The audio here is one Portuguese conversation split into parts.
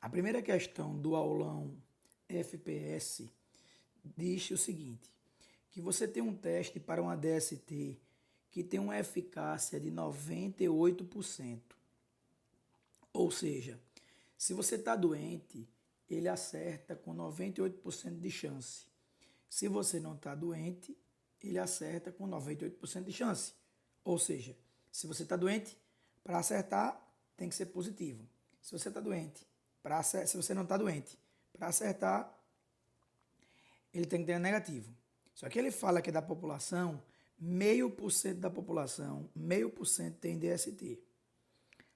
A primeira questão do aulão FPS diz o seguinte, que você tem um teste para uma DST que tem uma eficácia de 98%. Ou seja, se você está doente, ele acerta com 98% de chance. Se você não está doente, ele acerta com 98% de chance. Ou seja, se você está doente, para acertar tem que ser positivo. Se você está doente, se você não está doente, para acertar, ele tem que ter negativo. Só que ele fala que da população, 0,5% da população, 0,5% tem DST.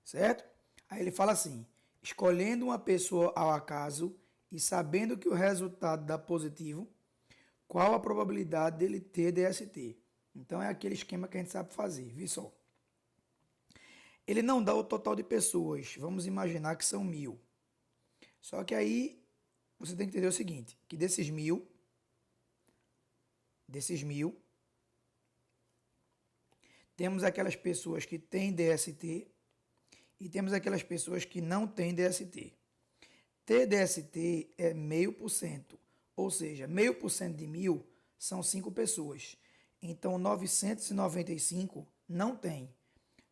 Certo? Aí ele fala assim, escolhendo uma pessoa ao acaso e sabendo que o resultado dá positivo, qual a probabilidade dele ter DST? Então é aquele esquema que a gente sabe fazer, viu só? Ele não dá o total de pessoas, vamos imaginar que são 1.000. Só que aí você tem que entender o seguinte, que desses mil, temos aquelas pessoas que têm DST e temos aquelas pessoas que não têm DST. Ter DST é 0,5%, ou seja, 0,5% de 1.000 são 5 pessoas. Então 995 não tem.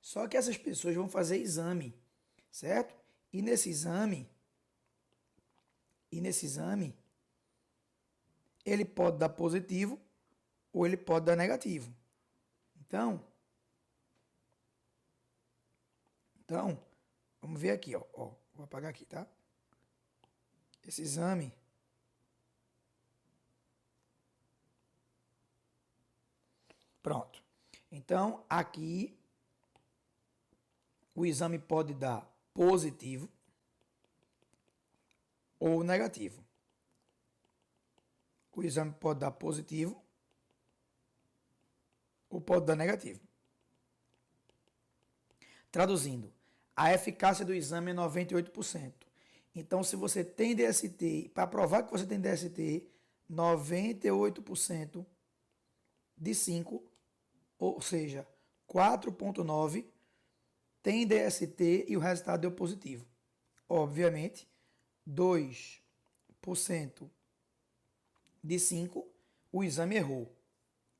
Só que essas pessoas vão fazer exame, certo? E nesse exame, ele pode dar positivo ou ele pode dar negativo. Então, vamos ver aqui, ó. Vou apagar aqui, tá? Esse exame pronto. Então, aqui o exame pode dar positivo ou negativo. O exame pode dar positivo ou pode dar negativo. Traduzindo, a eficácia do exame é 98%. Então, se você tem DST, para provar que você tem DST, 98% de 5, ou seja, 4,9, tem DST e o resultado deu positivo. Obviamente, 2% de 5, o exame errou,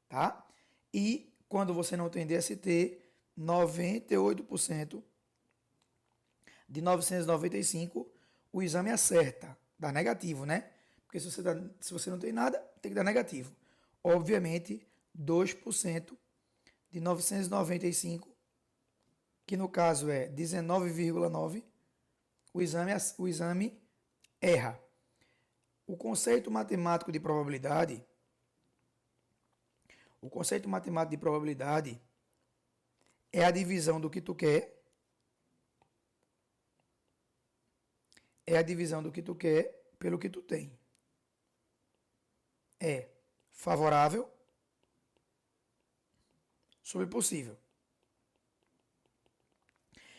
tá? E quando você não tem DST, 98% de 995, o exame acerta, dá negativo, né? Porque se você não tem nada, tem que dar negativo. Obviamente, 2% de 995, que no caso é 19,9, o exame erra. O conceito matemático de probabilidade, é a divisão do que tu quer, pelo que tu tem. É favorável sobre possível.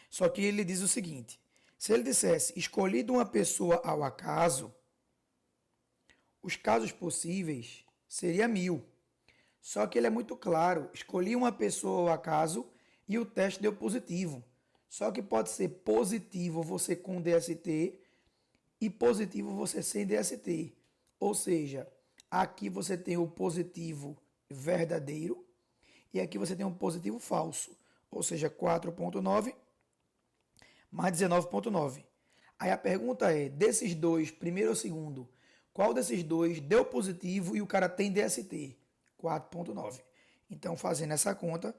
Só que ele diz o seguinte, se ele dissesse escolhido uma pessoa ao acaso, os casos possíveis seria 1.000. Só que ele é muito claro, escolhi uma pessoa ao acaso e o teste deu positivo. Só que pode ser positivo você com DST e positivo você sem DST. Ou seja, aqui você tem o positivo verdadeiro e aqui você tem um positivo falso. Ou seja, 4,9 mais 19,9. Aí a pergunta é, desses dois, primeiro ou segundo, qual desses dois deu positivo e o cara tem DST? 4,9. Então, fazendo essa conta,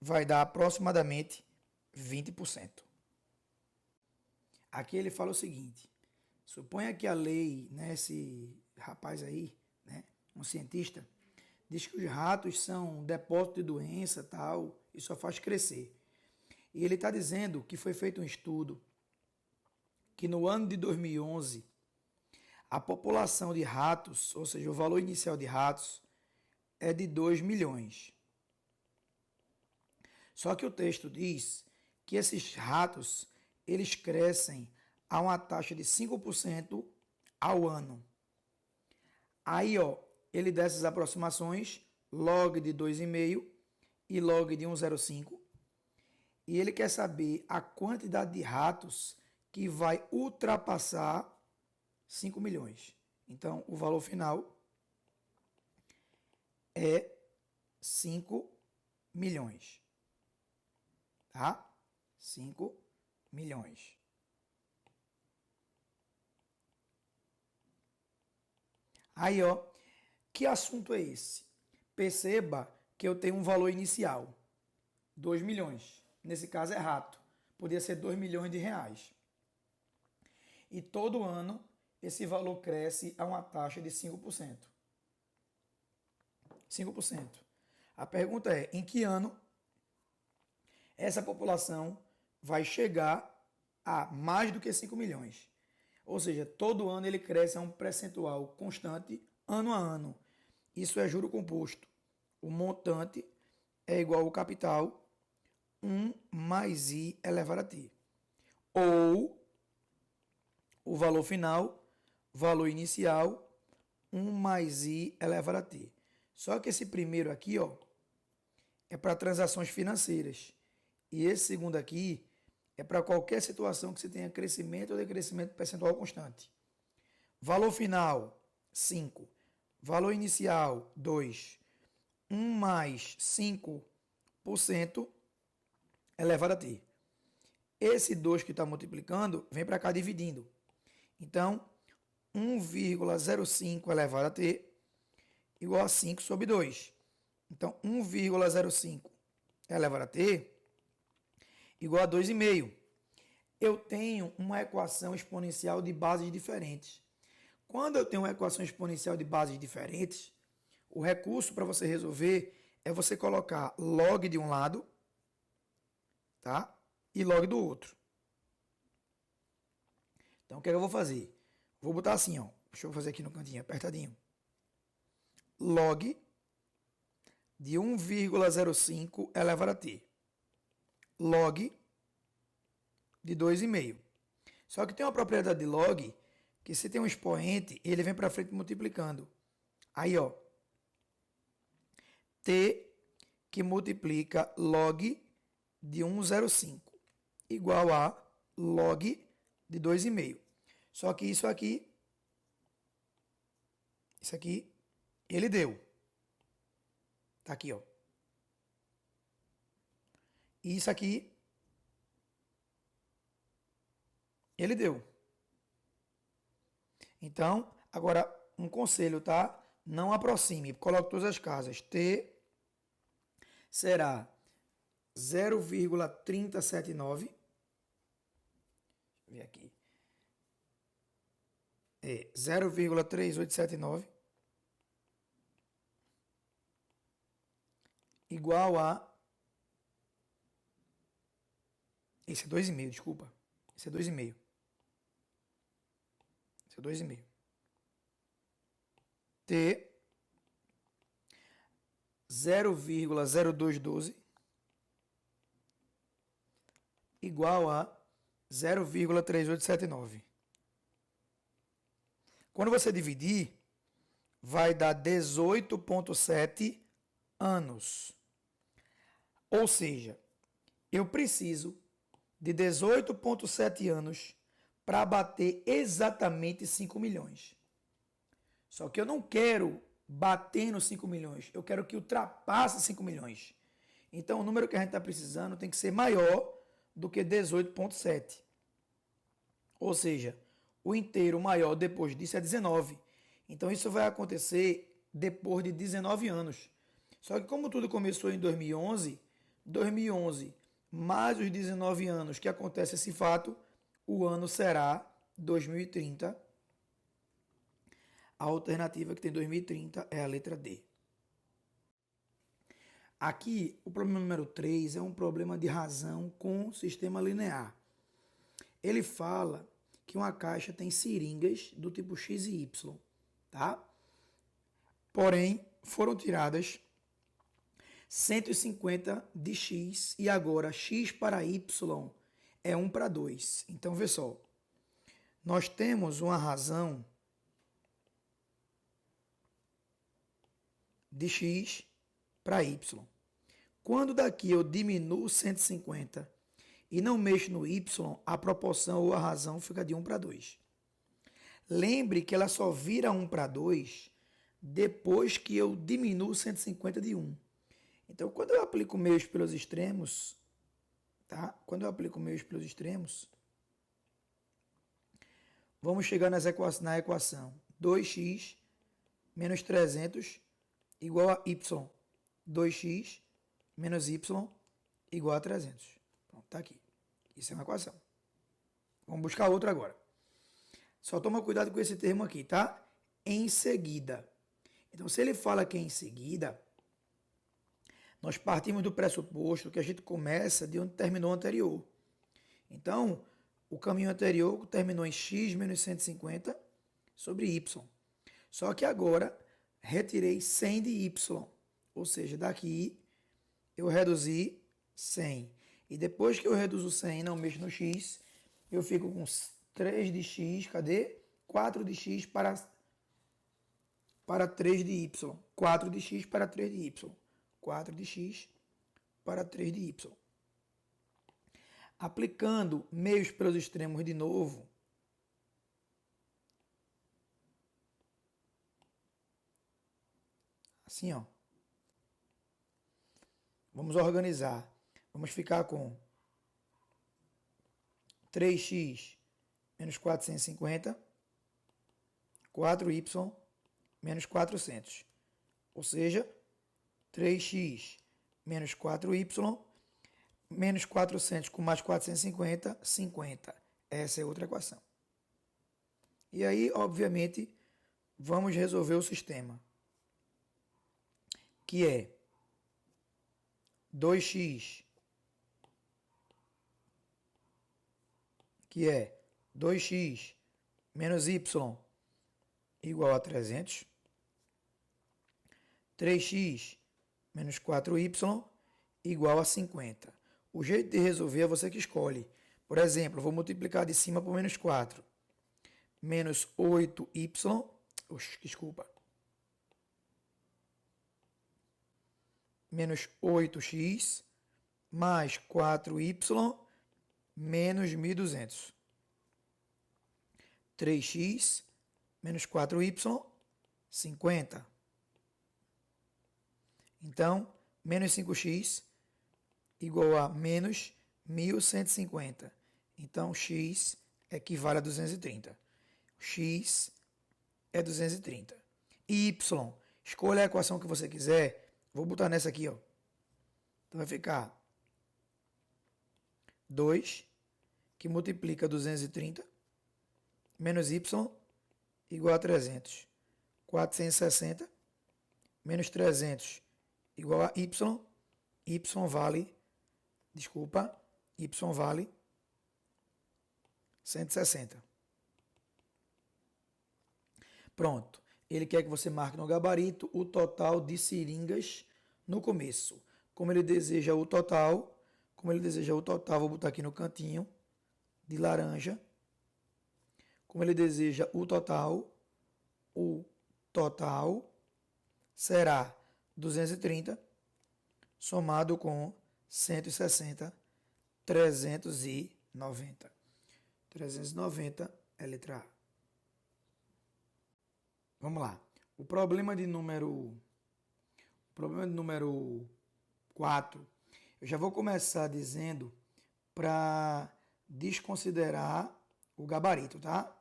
vai dar aproximadamente 20%. Aqui ele fala o seguinte, suponha que a lei, né, esse rapaz aí, né, um cientista, diz que os ratos são depósito de doença tal, e só faz crescer. E ele está dizendo que foi feito um estudo que no ano de 2011, a população de ratos, ou seja, o valor inicial de ratos, é de 2 milhões. Só que o texto diz que esses ratos, eles crescem a uma taxa de 5% ao ano. Aí, ó, ele dá essas aproximações, log de 2,5 e log de 1,05. E ele quer saber a quantidade de ratos que vai ultrapassar 5 milhões. Então, o valor final é 5 milhões. Tá? 5 milhões. Aí, ó, que assunto é esse? Perceba que eu tenho um valor inicial, 2 milhões. Nesse caso é rato. Podia ser 2 milhões de reais. E todo ano esse valor cresce a uma taxa de 5%. 5%. A pergunta é, em que ano essa população vai chegar a mais do que 5 milhões? Ou seja, todo ano ele cresce a um percentual constante, ano a ano. Isso é juro composto. O montante é igual ao capital 1 mais i elevado a t. Ou o valor final, valor inicial, 1 mais i elevado a t. Só que esse primeiro aqui, ó, é para transações financeiras. E esse segundo aqui é para qualquer situação que você tenha crescimento ou decrescimento percentual constante. Valor final, 5. Valor inicial, 2. 1 mais 5% elevado a t. Esse 2 que está multiplicando, vem para cá dividindo. Então, 1,05 elevado a t igual a 5 sobre 2. Então, 1,05 elevado a t igual a 2,5. Eu tenho uma equação exponencial de bases diferentes. Quando eu tenho uma equação exponencial de bases diferentes, o recurso para você resolver é você colocar log de um lado, tá? E log do outro. Então, o que é que eu vou fazer? Vou botar assim, ó. Deixa eu fazer aqui no cantinho, apertadinho. Log de 1,05 elevado a t. Log de 2,5. Só que tem uma propriedade de log que se tem um expoente, ele vem para frente multiplicando. Aí, ó. T que multiplica log de 1,05 igual a log de 2,5. Só que isso aqui, ele deu. Tá aqui, ó. E isso aqui, ele deu. Então, agora, um conselho, tá? Não aproxime, coloque todas as casas. T será 0,379. Deixa eu ver aqui. 0,3879 igual a... Esse é 2,5, desculpa. Esse é 2,5. Esse é 2,5. T 0,0212 igual a 0,3879. Quando você dividir, vai dar 18,7 anos. Ou seja, eu preciso de 18,7 anos para bater exatamente 5 milhões. Só que eu não quero bater nos 5 milhões, eu quero que ultrapasse 5 milhões. Então, o número que a gente está precisando tem que ser maior do que 18,7. Ou seja, o inteiro maior depois disso é 19. Então, isso vai acontecer depois de 19 anos. Só que como tudo começou em 2011 mais os 19 anos que acontece esse fato, o ano será 2030. A alternativa que tem 2030 é a letra D. Aqui, o problema número 3 é um problema de razão com sistema linear. Ele fala que uma caixa tem seringas do tipo X e Y, tá? Porém, foram tiradas 150 de X e agora X para Y é 1 para 2. Então, vê só. Nós temos uma razão de X para Y. Quando daqui eu diminuo 150 e não mexo no y, a proporção ou a razão fica de 1 para 2. Lembre que ela só vira 1 para 2 depois que eu diminuo 150 de 1. Então, quando eu aplico meios pelos extremos, tá? Quando eu aplico meios pelos extremos, vamos chegar na equação 2x menos 300 igual a y. 2x menos y igual a 300. Pronto, tá aqui. Isso é uma equação. Vamos buscar outra agora. Só toma cuidado com esse termo aqui, tá? Em seguida. Então, se ele fala que é em seguida, nós partimos do pressuposto que a gente começa de onde terminou o anterior. Então, o caminho anterior terminou em x menos 150 sobre y. Só que agora, retirei 100 de y. Ou seja, daqui eu reduzi 100. E depois que eu reduzo 100 e não mexo no x, eu fico com 3 de x, cadê? 4 de x para 3 de y. 4 de x para 3 de y. 4 de x para 3 de y. Aplicando meios pelos extremos de novo, assim, ó. Vamos organizar. Vamos ficar com 3x menos 450, 4y menos 400. Ou seja, 3x menos 4y menos 400 com mais 450, 50. Essa é outra equação. E aí, obviamente, vamos resolver o sistema, que é 2x, menos y igual a 300, 3x menos 4y igual a 50. O jeito de resolver é você que escolhe. Por exemplo, vou multiplicar de cima por menos 4. Menos 8y, desculpa, menos 8x mais 4y menos 1.200. 3x menos 4y, 50. Então, menos 5x igual a menos 1.150. Então, x equivale a 230. X é 230. Y, escolha a equação que você quiser. Vou botar nessa aqui, ó. Então, vai ficar 2, que multiplica 230, menos y igual a 300. 460, menos 300 igual a y. Y vale 160. Pronto. Ele quer que você marque no gabarito o total de seringas no começo. Como ele deseja o total, vou botar aqui no cantinho de laranja. Como ele deseja o total será 230 somado com 160, 390. 390 é letra A. Vamos lá. O problema de número 4, eu já vou começar dizendo para desconsiderar o gabarito, tá?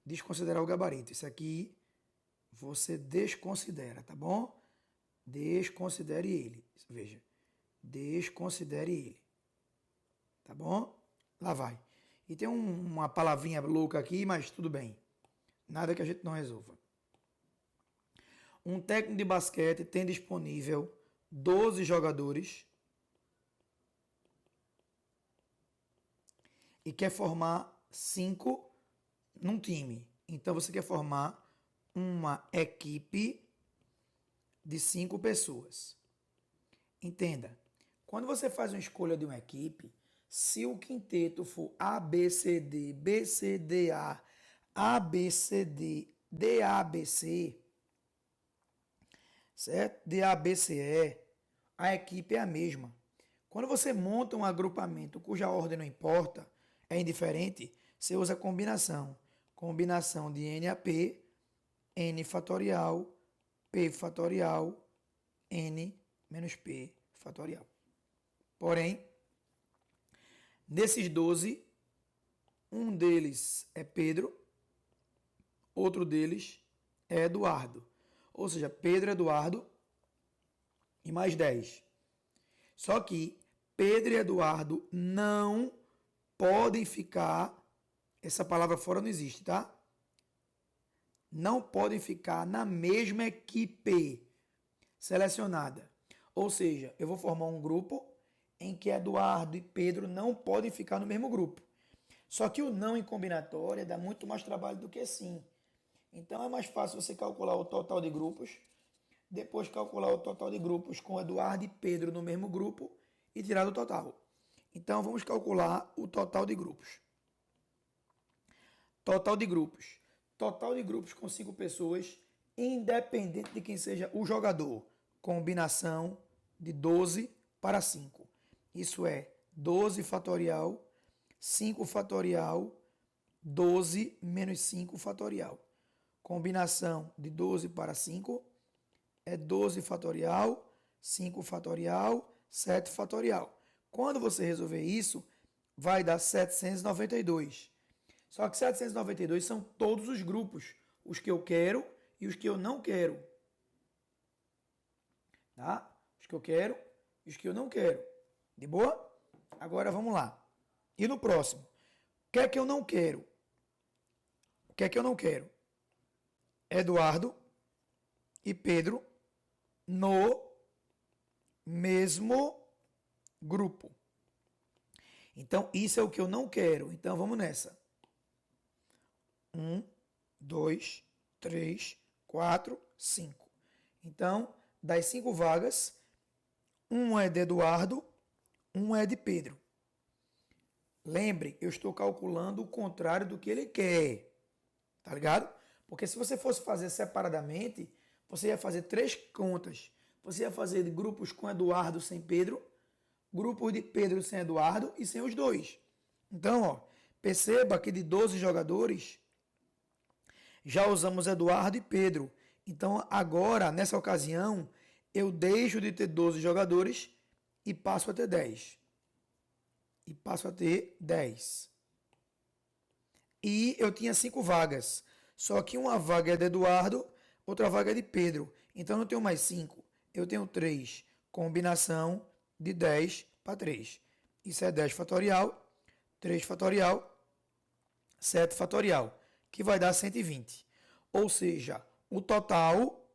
Desconsiderar o gabarito. Isso aqui você desconsidera, tá bom? Desconsidere ele. Veja. Desconsidere ele. Tá bom? Lá vai. E tem uma palavrinha louca aqui, mas tudo bem. Nada que a gente não resolva. Um técnico de basquete tem disponível 12 jogadores e quer formar 5 num time. Então, você quer formar uma equipe de 5 pessoas. Entenda, quando você faz uma escolha de uma equipe, se o quinteto for ABCD, BCDA, ABCD, DABC, certo? DABCE, a equipe é a mesma. Quando você monta um agrupamento cuja ordem não importa, é indiferente, você usa combinação. Combinação de NAP, N fatorial, P fatorial, N menos P fatorial. Porém, desses 12, um deles é Pedro, outro deles é Eduardo. Ou seja, Pedro, Eduardo e mais 10. Só que Pedro e Eduardo não podem ficar, essa palavra fora não existe, tá? Não podem ficar na mesma equipe selecionada. Ou seja, eu vou formar um grupo em que Eduardo e Pedro não podem ficar no mesmo grupo. Só que o não em combinatória dá muito mais trabalho do que sim. Então é mais fácil você calcular o total de grupos, depois calcular o total de grupos com Eduardo e Pedro no mesmo grupo e tirar do total. Então vamos calcular o total de grupos. Total de grupos. Total de grupos com 5 pessoas, independente de quem seja o jogador. Combinação de 12 para 5. Isso é 12 fatorial, 5 fatorial, 12 menos 5 fatorial. Combinação de 12 para 5 é 12 fatorial, 5 fatorial, 7 fatorial. Quando você resolver isso, vai dar 792. Só que 792 são todos os grupos, os que eu quero e os que eu não quero. Tá? Os que eu quero e os que eu não quero. De boa? Agora vamos lá. E no próximo? O que é que eu não quero? O que é que eu não quero? Eduardo e Pedro no mesmo grupo. Então, isso é o que eu não quero. Então, vamos nessa. 1, 2, 3, 4, 5. Então, das 5 vagas, uma é de Eduardo, uma é de Pedro. Lembre, eu estou calculando o contrário do que ele quer. Tá ligado? Porque se você fosse fazer separadamente, você ia fazer 3 contas. Você ia fazer grupos com Eduardo sem Pedro, grupos de Pedro sem Eduardo e sem os dois. Então, ó, perceba que de 12 jogadores, já usamos Eduardo e Pedro. Então, agora, nessa ocasião, eu deixo de ter 12 jogadores e passo a ter 10. E passo a ter 10. E eu tinha 5 vagas. Só que uma vaga é de Eduardo, outra vaga é de Pedro. Então, eu não tenho mais 5. Eu tenho 3. Combinação de 10 para 3. Isso é 10 fatorial, 3 fatorial, 7 fatorial, que vai dar 120. Ou seja, o total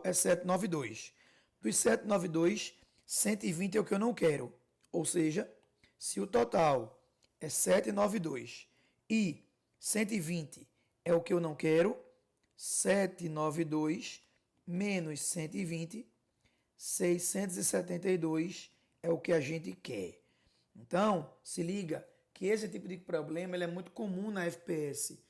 é 792. Dos 792, 120 é o que eu não quero. Ou seja, se o total é 792 e 120 é o que eu não quero, 792 menos 120, 672 é o que a gente quer. Então, se liga que esse tipo de problema ele é muito comum na FPS.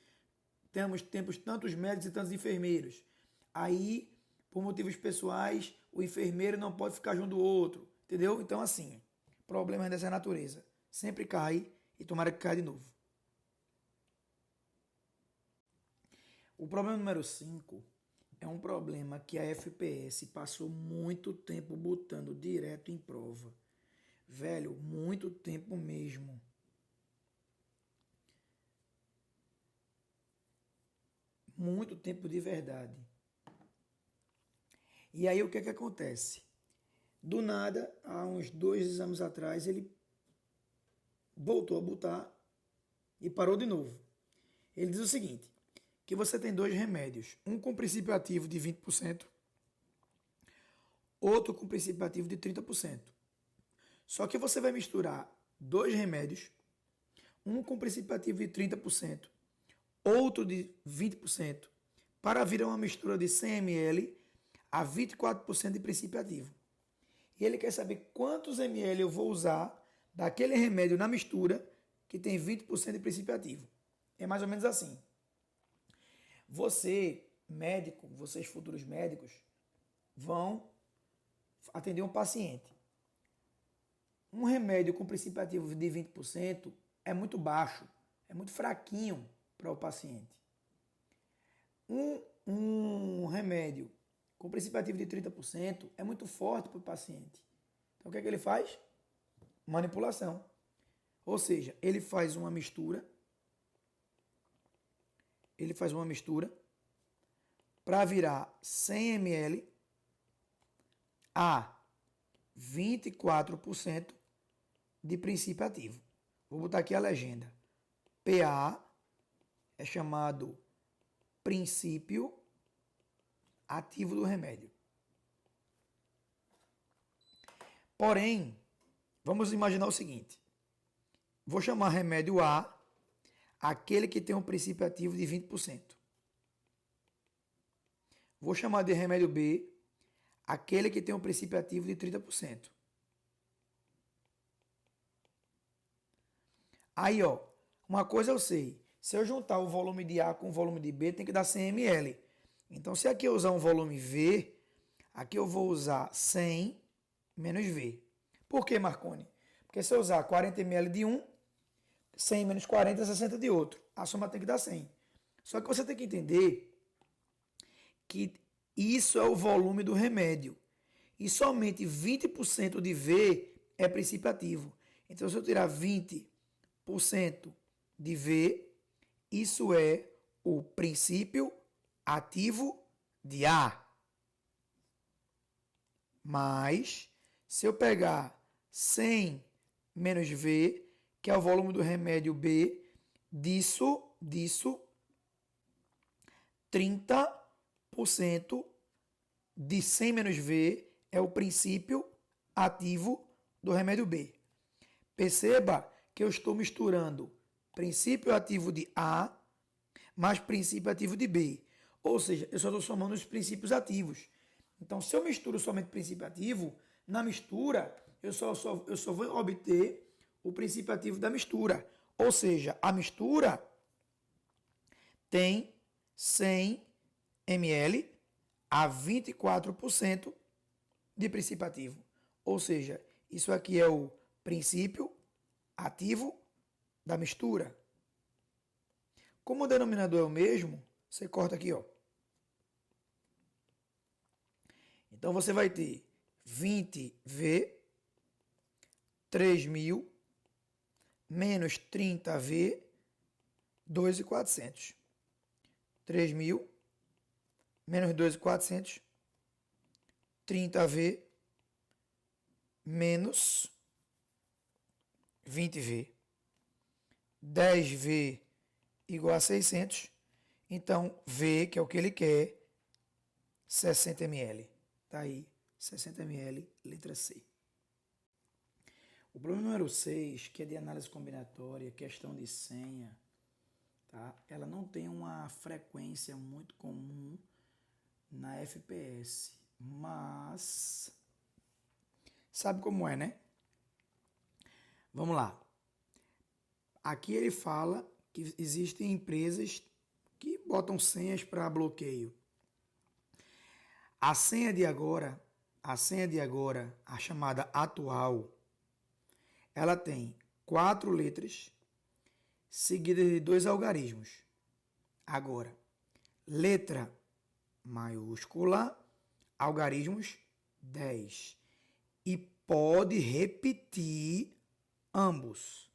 Temos tantos médicos e tantos enfermeiros. Aí, por motivos pessoais, o enfermeiro não pode ficar junto do outro. Entendeu? Então, assim, problemas dessa natureza. Sempre cai e tomara que caia de novo. O problema número 5 é um problema que a FPS passou muito tempo botando direto em prova. Velho, muito tempo mesmo. Muito tempo de verdade. E aí o que é que acontece? Do nada, há uns 2 anos atrás, ele voltou a botar e parou de novo. Ele diz o seguinte, que você tem 2 remédios, um com princípio ativo de 20%, outro com princípio ativo de 30%. Só que você vai misturar 2 remédios, um com princípio ativo de 30%, outro de 20%, para virar uma mistura de 100 ml a 24% de princípio ativo. E ele quer saber quantos ml eu vou usar daquele remédio na mistura que tem 20% de princípio ativo. É mais ou menos assim. Você, médico, vocês futuros médicos, vão atender um paciente. Um remédio com princípio ativo de 20% é muito baixo, é muito fraquinho para o paciente. Um remédio com princípio ativo de 30% é muito forte para o paciente. Então, o que é que ele faz? Manipulação. Ou seja, ele faz uma mistura para virar 100 ml a 24% de princípio ativo. Vou botar aqui a legenda. PA é chamado princípio ativo do remédio. Porém, vamos imaginar o seguinte. Vou chamar remédio A aquele que tem um princípio ativo de 20%. Vou chamar de remédio B aquele que tem um princípio ativo de 30%. Aí, ó, uma coisa eu sei. Se eu juntar o volume de A com o volume de B, tem que dar 100 ml. Então, se aqui eu usar um volume V, aqui eu vou usar 100 menos V. Por que, Marconi? Porque se eu usar 40 ml de um, 100 menos 40 é 60 de outro. A soma tem que dar 100. Só que você tem que entender que isso é o volume do remédio. E somente 20% de V é princípio ativo. Então, se eu tirar 20% de V, isso é o princípio ativo de A. Mas, se eu pegar 100 menos V, que é o volume do remédio B, disso 30% de 100 menos V é o princípio ativo do remédio B. Perceba que eu estou misturando princípio ativo de A mais princípio ativo de B. Ou seja, eu só estou somando os princípios ativos. Então, se eu misturo somente princípio ativo, na mistura eu só vou obter o princípio ativo da mistura. Ou seja, a mistura tem 100 ml a 24% de princípio ativo. Ou seja, isso aqui é o princípio ativo da mistura. Como o denominador é o mesmo, você corta aqui, ó. Então você vai ter 20V, 3.000, menos 30V, 2.400. 3.000, menos 2.400, 30V, menos 20V. 10V igual a 600. Então, V, que é o que ele quer, 60 ml. Tá aí, 60 ml, letra C. O problema número 6, que é de análise combinatória, questão de senha, tá? Ela não tem uma frequência muito comum na FPS, mas sabe como é, né? Vamos lá. Aqui ele fala que existem empresas que botam senhas para bloqueio. A senha de agora, a chamada atual, ela tem 4 letras seguidas de 2 algarismos. Agora, letra maiúscula, algarismos 10. E pode repetir ambos.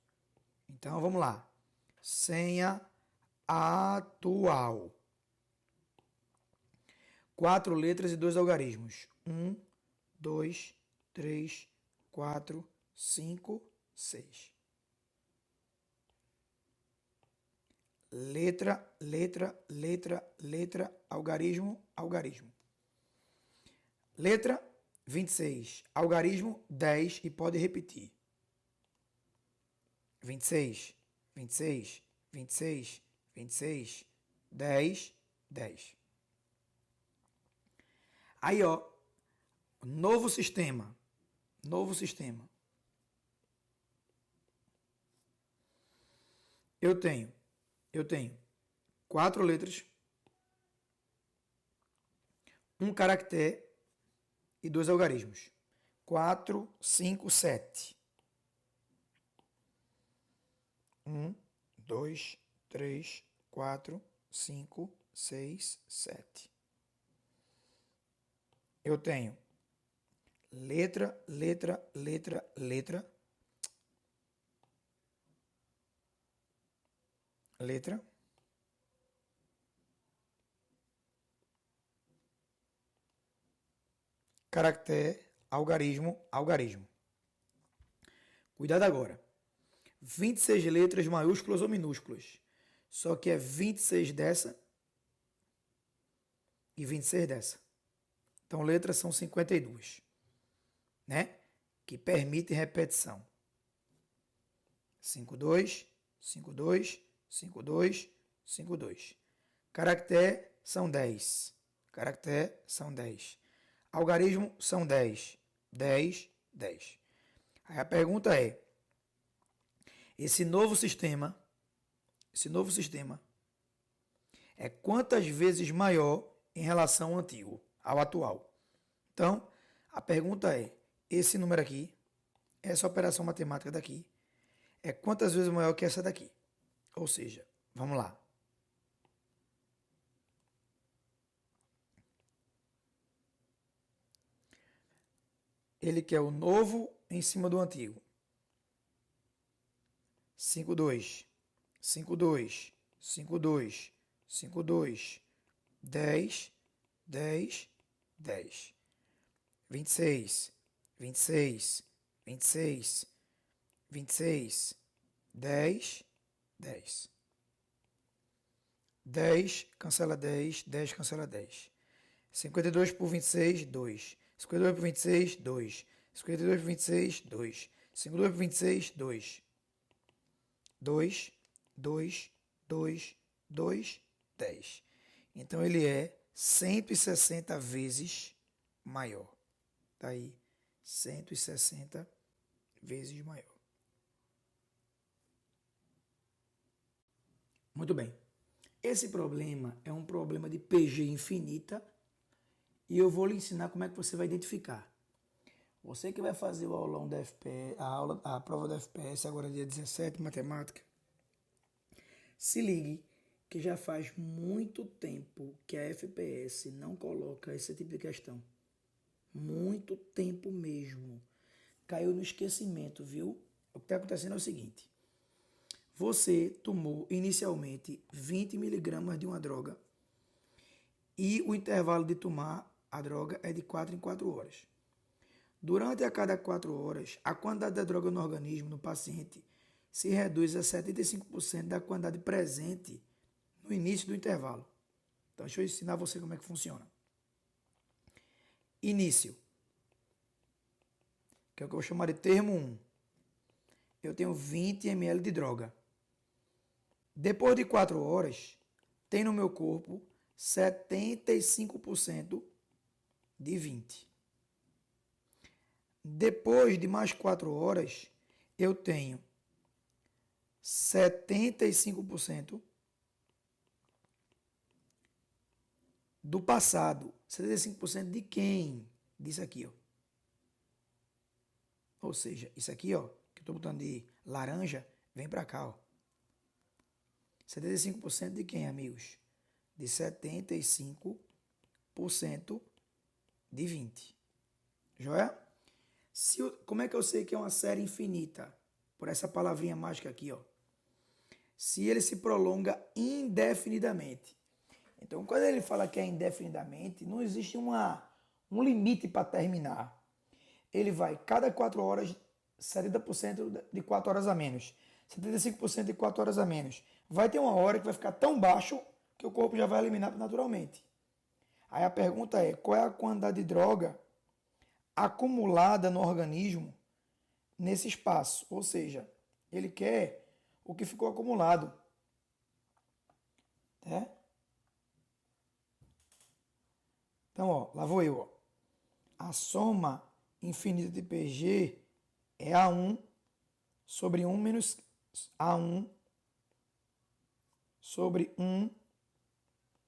Então, vamos lá. Senha atual. 4 letras e 2 algarismos. 1, 2, 3, 4, 5, 6. Letra, algarismo, algarismo. Letra 26, algarismo 10 e pode repetir. 26, 26, 26, 26, 10, 10. Aí, ó, novo sistema. Eu tenho 4 letras, 1 caractere e 2 algarismos. 4, 5, 7. Um, dois, três, quatro, 5, 6, 7. Eu tenho letra, letra, letra, letra, letra, caractere, algarismo, algarismo. Cuidado agora. 26 letras maiúsculas ou minúsculas. Só que é 26 dessa e 26 dessa. Então, letras são 52, né? Que permitem repetição. 52, 52, 52, 52. Caractere são 10. Caractere são 10. Algarismo são 10. 10, 10. Aí a pergunta é: esse novo sistema é quantas vezes maior em relação ao antigo, ao atual? Então, a pergunta é: esse número aqui, essa operação matemática daqui, é quantas vezes maior que essa daqui? Ou seja, vamos lá. Ele quer o novo em cima do antigo. 52, 52, 52, 52, 10, 10, 10. 26, 26, 26, 26, 10, 10. 10 cancela 10, 10 cancela 10. 52 por 26, 2. 52 por 26, 2. 52 por 26, 2. 52 por 26, 2. 2, 2, 2, 2, 10. Então ele é 160 vezes maior. Está aí, 160 vezes maior. Muito bem. Esse problema é um problema de PG infinita e eu vou lhe ensinar como é que você vai identificar. Você que vai fazer o aulão da FPS, a prova da FPS agora dia 17, matemática, se ligue que já faz muito tempo que a FPS não coloca esse tipo de questão. Muito tempo mesmo. Caiu no esquecimento, viu? O que está acontecendo é o seguinte. Você tomou inicialmente 20 miligramas de uma droga e o intervalo de tomar a droga é de 4 em 4 horas. Durante a cada 4 horas, a quantidade da droga no organismo, no paciente, se reduz a 75% da quantidade presente no início do intervalo. Então, deixa eu ensinar você como é que funciona. Início, que é o que eu vou chamar de termo 1. Eu tenho 20 ml de droga. Depois de 4 horas, tem no meu corpo 75% de 20. Depois de mais 4 horas, eu tenho 75% do passado. 75% de quem? Disso aqui, ó. Ou seja, isso aqui, ó, que eu estou botando de laranja, vem para cá, ó. 75% de quem, amigos? De 75% de 20. Joia? Como é que eu sei que é uma série infinita? Por essa palavrinha mágica aqui, ó. Se ele se prolonga indefinidamente. Então, quando ele fala que é indefinidamente, não existe um limite para terminar. Ele vai, cada 4 horas, 70% de 4 horas a menos. 75% de 4 horas a menos. Vai ter uma hora que vai ficar tão baixo que o corpo já vai eliminar naturalmente. Aí a pergunta é, qual é a quantidade de droga acumulada no organismo nesse espaço? Ou seja, ele quer o que ficou acumulado. Né? Então, ó, lá vou eu. Ó. A soma infinita de PG é A1 sobre 1 menos A1 sobre 1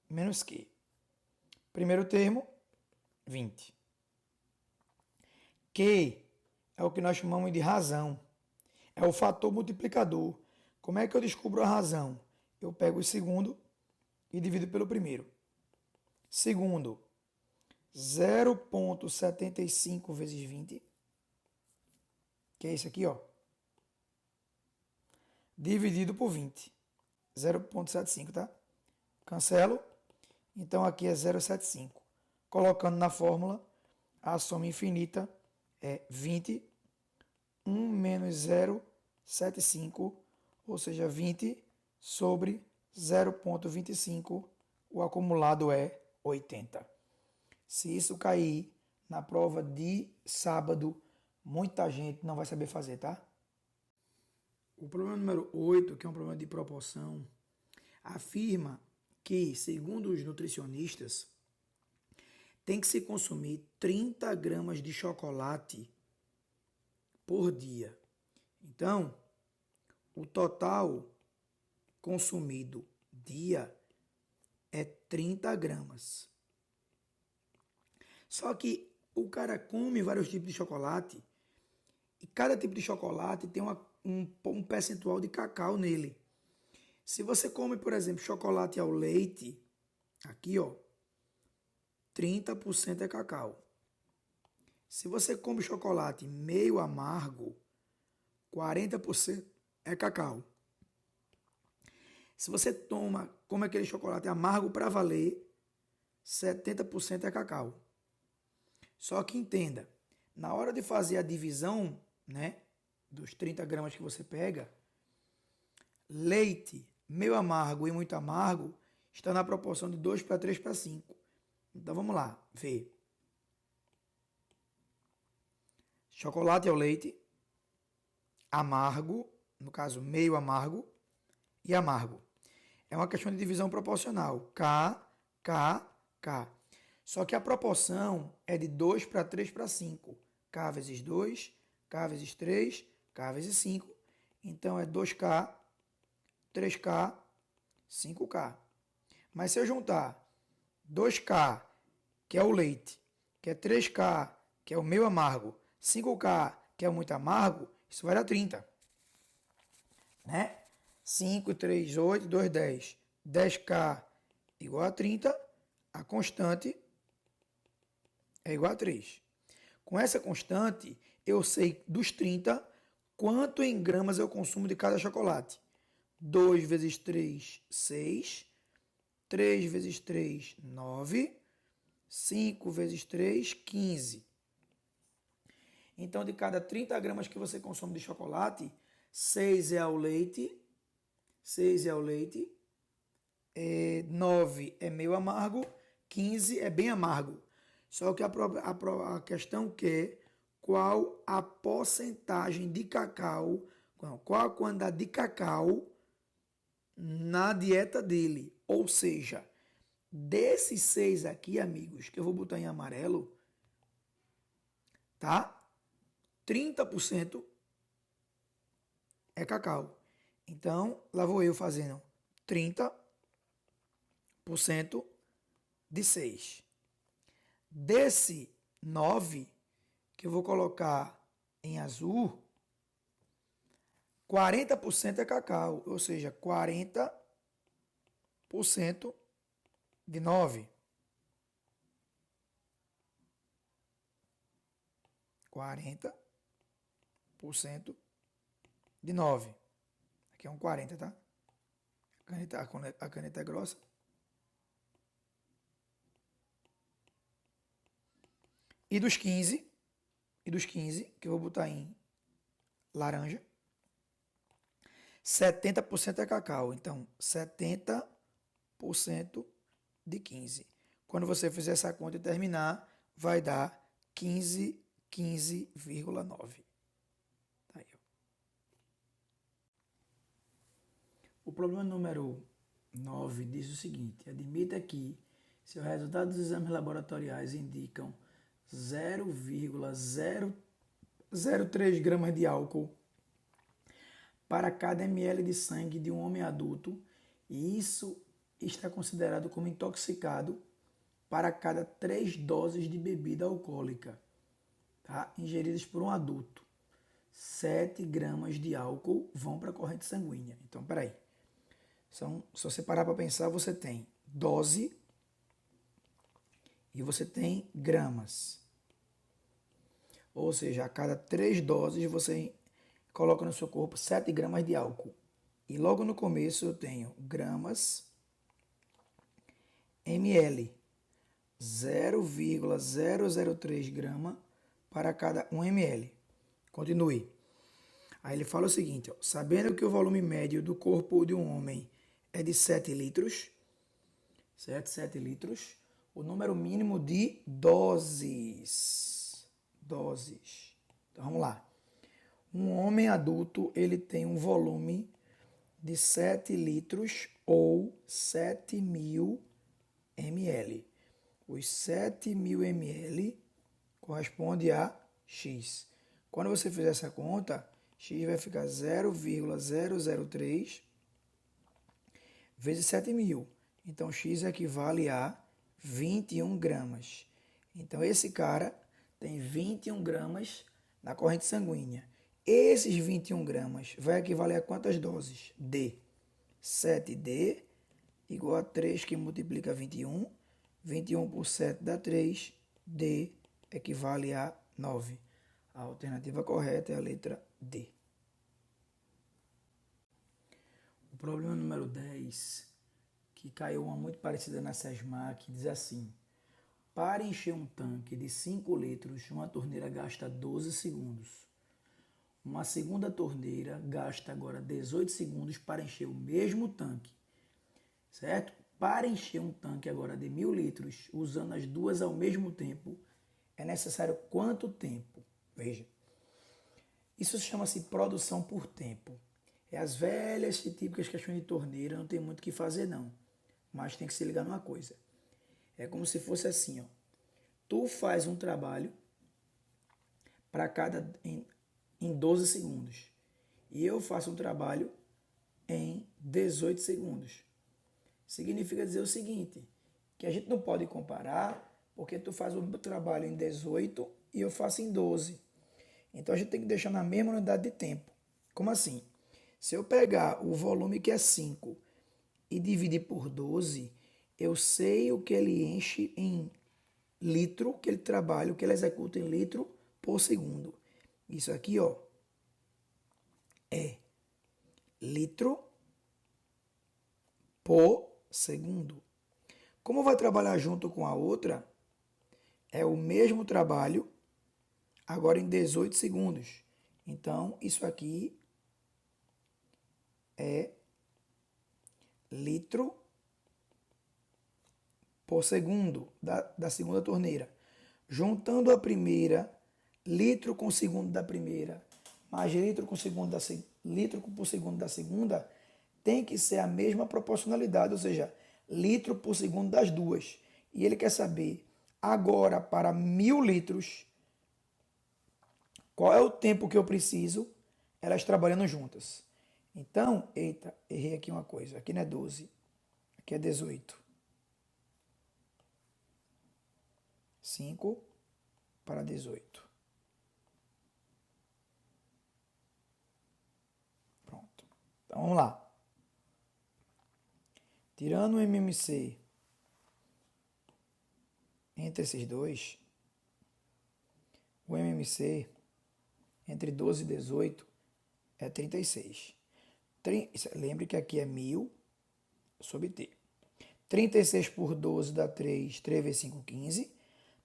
menos Q. Primeiro termo, 20. Q é o que nós chamamos de razão. É o fator multiplicador. Como é que eu descubro a razão? Eu pego o segundo e divido pelo primeiro. Segundo, 0,75 vezes 20, que é isso aqui, ó, dividido por 20. 0,75, tá? Cancelo. Então aqui é 0,75. Colocando na fórmula, a soma infinita é 20, 1 menos 0,75, ou seja, 20 sobre 0,25, o acumulado é 80. Se isso cair na prova de sábado, muita gente não vai saber fazer, tá? O problema número 8, que é um problema de proporção, afirma que, segundo os nutricionistas, tem que se consumir 30 gramas de chocolate por dia. Então, o total consumido dia é 30 gramas. Só que o cara come vários tipos de chocolate e cada tipo de chocolate tem um percentual de cacau nele. Se você come, por exemplo, chocolate ao leite, aqui ó, 30% é cacau. Se você come chocolate meio amargo, 40% é cacau. Se você come aquele chocolate amargo para valer, 70% é cacau. Só que entenda, na hora de fazer a divisão, né, dos 30 gramas que você pega, leite meio amargo e muito amargo está na proporção de 2 para 3 para 5. Então vamos lá, ver. Chocolate ao leite, amargo, no caso meio amargo, e amargo. É uma questão de divisão proporcional. K, K, K. Só que a proporção é de 2 para 3 para 5. K vezes 2, K vezes 3, K vezes 5. Então é 2K, 3K, 5K. Mas se eu juntar 2K, que é o leite, que é 3K, que é o meio amargo, 5K, que é o muito amargo, isso vai dar 30. Né? 5, 3, 8, 2, 10. 10K igual a 30, a constante é igual a 3. Com essa constante, eu sei dos 30 quanto em gramas eu consumo de cada chocolate. 2 vezes 3, 6. 3 vezes 3, 9. 5 vezes 3, 15. Então, de cada 30 gramas que você consome de chocolate, 6 é ao leite, 6 é ao leite, 9 é meio amargo, 15 é bem amargo. Só que a questão é qual a porcentagem de cacau, qual a quantidade de cacau na dieta dele. Ou seja, desses 6 aqui, amigos, que eu vou botar em amarelo, tá? 30% é cacau. Então, lá vou eu fazendo 30% de 6. Desse 9, que eu vou colocar em azul, 40% é cacau, ou seja, 40% de 9. 40% de 9. Aqui é um 40, tá? A caneta é grossa. E dos 15, que eu vou botar em laranja, 70% é cacau. Então, 70% de 15. Quando você fizer essa conta e terminar, vai dar 15,9. Tá aí, ó. O problema número 9 diz o seguinte: admita que se os resultados dos exames laboratoriais indicam 0,003 gramas de álcool para cada ml de sangue de um homem adulto, e isso está considerado como intoxicado para cada 3 doses de bebida alcoólica, tá? Ingeridas por um adulto. 7 gramas de álcool vão para a corrente sanguínea. Então, peraí. Se você parar para pensar, você tem dose e você tem gramas. Ou seja, a cada 3 doses você coloca no seu corpo 7 gramas de álcool. E logo no começo eu tenho gramas, ml, 0,003 grama para cada 1 ml. Continue. Aí ele fala o seguinte, ó, sabendo que o volume médio do corpo de um homem é de 7 litros, certo? 7 litros, o número mínimo de doses. Então vamos lá. Um homem adulto, ele tem um volume de 7 litros ou 7.000 ml. Os 7.000 ml corresponde a X. Quando você fizer essa conta, X vai ficar 0,003 vezes 7.000. Então, X equivale a 21 gramas. Então, esse cara tem 21 gramas na corrente sanguínea. Esses 21 gramas vai equivaler a quantas doses? D. 7D igual a 3 que multiplica 21. 21 por 7 dá 3. D equivale a 9. A alternativa correta é a letra D. O problema número 10, que caiu uma muito parecida na SESMAC, diz assim: para encher um tanque de 5 litros, uma torneira gasta 12 segundos. Uma segunda torneira gasta agora 18 segundos para encher o mesmo tanque, certo? Para encher um tanque agora de 1.000 litros, usando as duas ao mesmo tempo, é necessário quanto tempo? Veja, isso chama-se produção por tempo. É as velhas e típicas questões de torneira, não tem muito o que fazer não. Mas tem que se ligar numa coisa. É como se fosse assim, ó. Tu faz um trabalho para cada em 12 segundos. E eu faço um trabalho em 18 segundos. Significa dizer o seguinte, que a gente não pode comparar, porque tu faz o meu trabalho em 18 e eu faço em 12. Então a gente tem que deixar na mesma unidade de tempo. Como assim? Se eu pegar o volume que é 5 e dividir por 12, eu sei o que ele enche em litro, que ele trabalha, o que ele executa em litro por segundo. Isso aqui, ó, é litro por segundo. Como vai trabalhar junto com a outra, é o mesmo trabalho, agora em 18 segundos. Então, isso aqui é litro por segundo da segunda torneira. Juntando a primeira, litro com o segundo da primeira, mais litro com segundo litro por segundo da segunda, tem que ser a mesma proporcionalidade, ou seja, litro por segundo das duas. E ele quer saber, agora para 1.000 litros, qual é o tempo que eu preciso, elas trabalhando juntas. Então, eita, errei aqui uma coisa, aqui não é 12, aqui é 18. 5 para 18. Pronto. Então vamos lá. Tirando o MMC entre esses dois, o MMC entre 12 e 18 é 36. Lembre que aqui é 1.000 sobre T. 36 por 12 dá 3, 3 vezes 5, 15.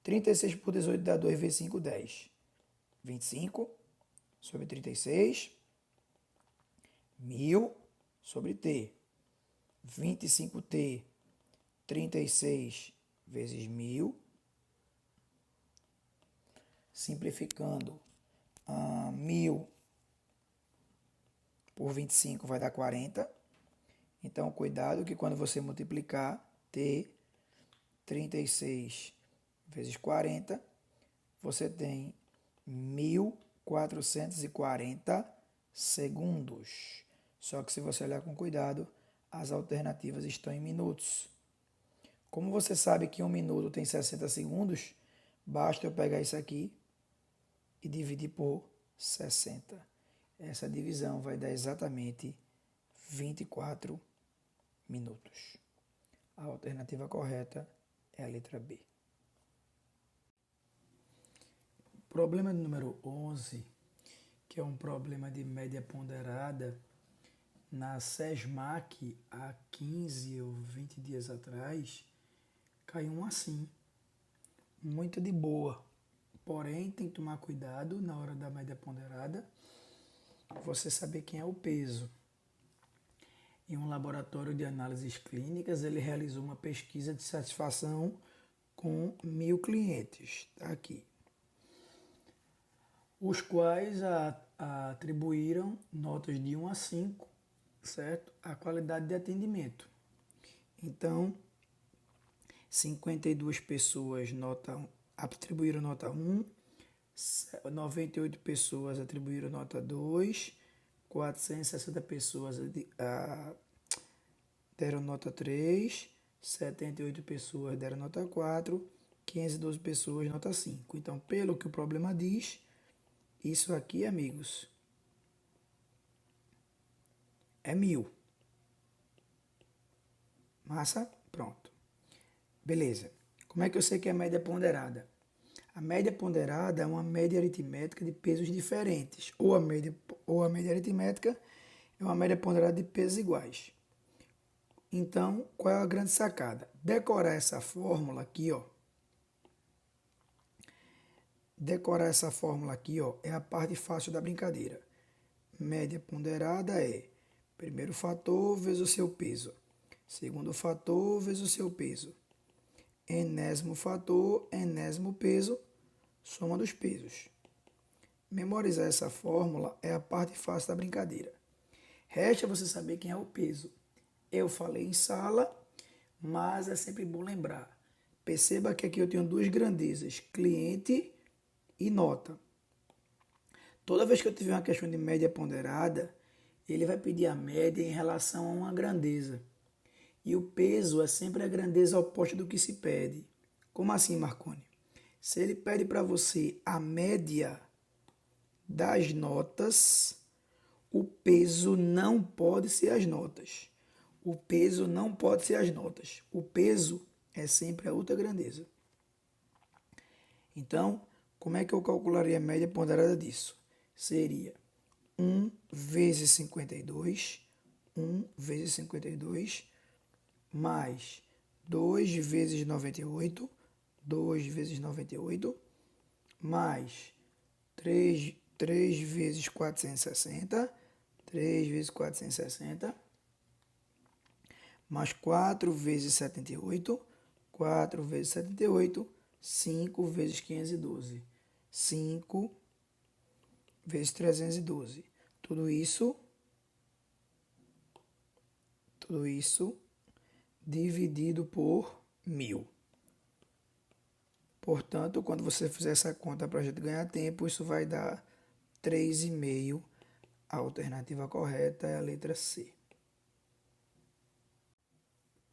36 por 18 dá 2 vezes 5, 10. 25 sobre 36. 1.000 sobre T. 25T, 36 vezes 1.000. Simplificando, 1.000 por 25 vai dar 40. Então, cuidado que quando você multiplicar T, 36 vezes 40, você tem 1.440 segundos. Só que se você olhar com cuidado, as alternativas estão em minutos. Como você sabe que 1 minuto tem 60 segundos, basta eu pegar isso aqui e dividir por 60. Essa divisão vai dar exatamente 24 minutos. A alternativa correta é a letra B. Problema número 11, que é um problema de média ponderada. Na SESMAC, há 15 ou 20 dias atrás, caiu um assim, muito de boa. Porém, tem que tomar cuidado na hora da média ponderada, você saber quem é o peso. Em um laboratório de análises clínicas, ele realizou uma pesquisa de satisfação com 1.000 clientes, tá aqui, os quais atribuíram notas de 1 a 5, certo? A qualidade de atendimento. Então, 52 pessoas atribuíram nota 1, 98 pessoas atribuíram nota 2, 460 pessoas deram nota 3, 78 pessoas deram nota 4, 512 pessoas nota 5. Então, pelo que o problema diz, isso aqui, amigos, é 1.000. Massa? Pronto. Beleza. Como é que eu sei que é média ponderada? A média ponderada é uma média aritmética de pesos diferentes. Ou a média aritmética é uma média ponderada de pesos iguais. Então, qual é a grande sacada? Decorar essa fórmula aqui, ó. Decorar essa fórmula aqui, ó, é a parte fácil da brincadeira. Média ponderada é primeiro fator vezes o seu peso. Segundo fator vezes o seu peso. Enésimo fator, enésimo peso, soma dos pesos. Memorizar essa fórmula é a parte fácil da brincadeira. Resta você saber quem é o peso. Eu falei em sala, mas é sempre bom lembrar. Perceba que aqui eu tenho duas grandezas, cliente e nota. Toda vez que eu tiver uma questão de média ponderada, ele vai pedir a média em relação a uma grandeza. E o peso é sempre a grandeza oposta do que se pede. Como assim, Marconi? Se ele pede para você a média das notas, o peso não pode ser as notas. O peso não pode ser as notas. O peso é sempre a outra grandeza. Então, como é que eu calcularia a média ponderada disso? Seria 1 vezes 52, 1 vezes 52, mais 2 vezes 98, 2 vezes 98, mais 3 vezes 460, 3 vezes 460, mais 4 vezes 78, 4 vezes 78, 5 vezes 512, 5 vezes 312. Tudo isso dividido por 1.000. Portanto, quando você fizer essa conta para a gente ganhar tempo, isso vai dar 3,5. A alternativa correta é a letra C.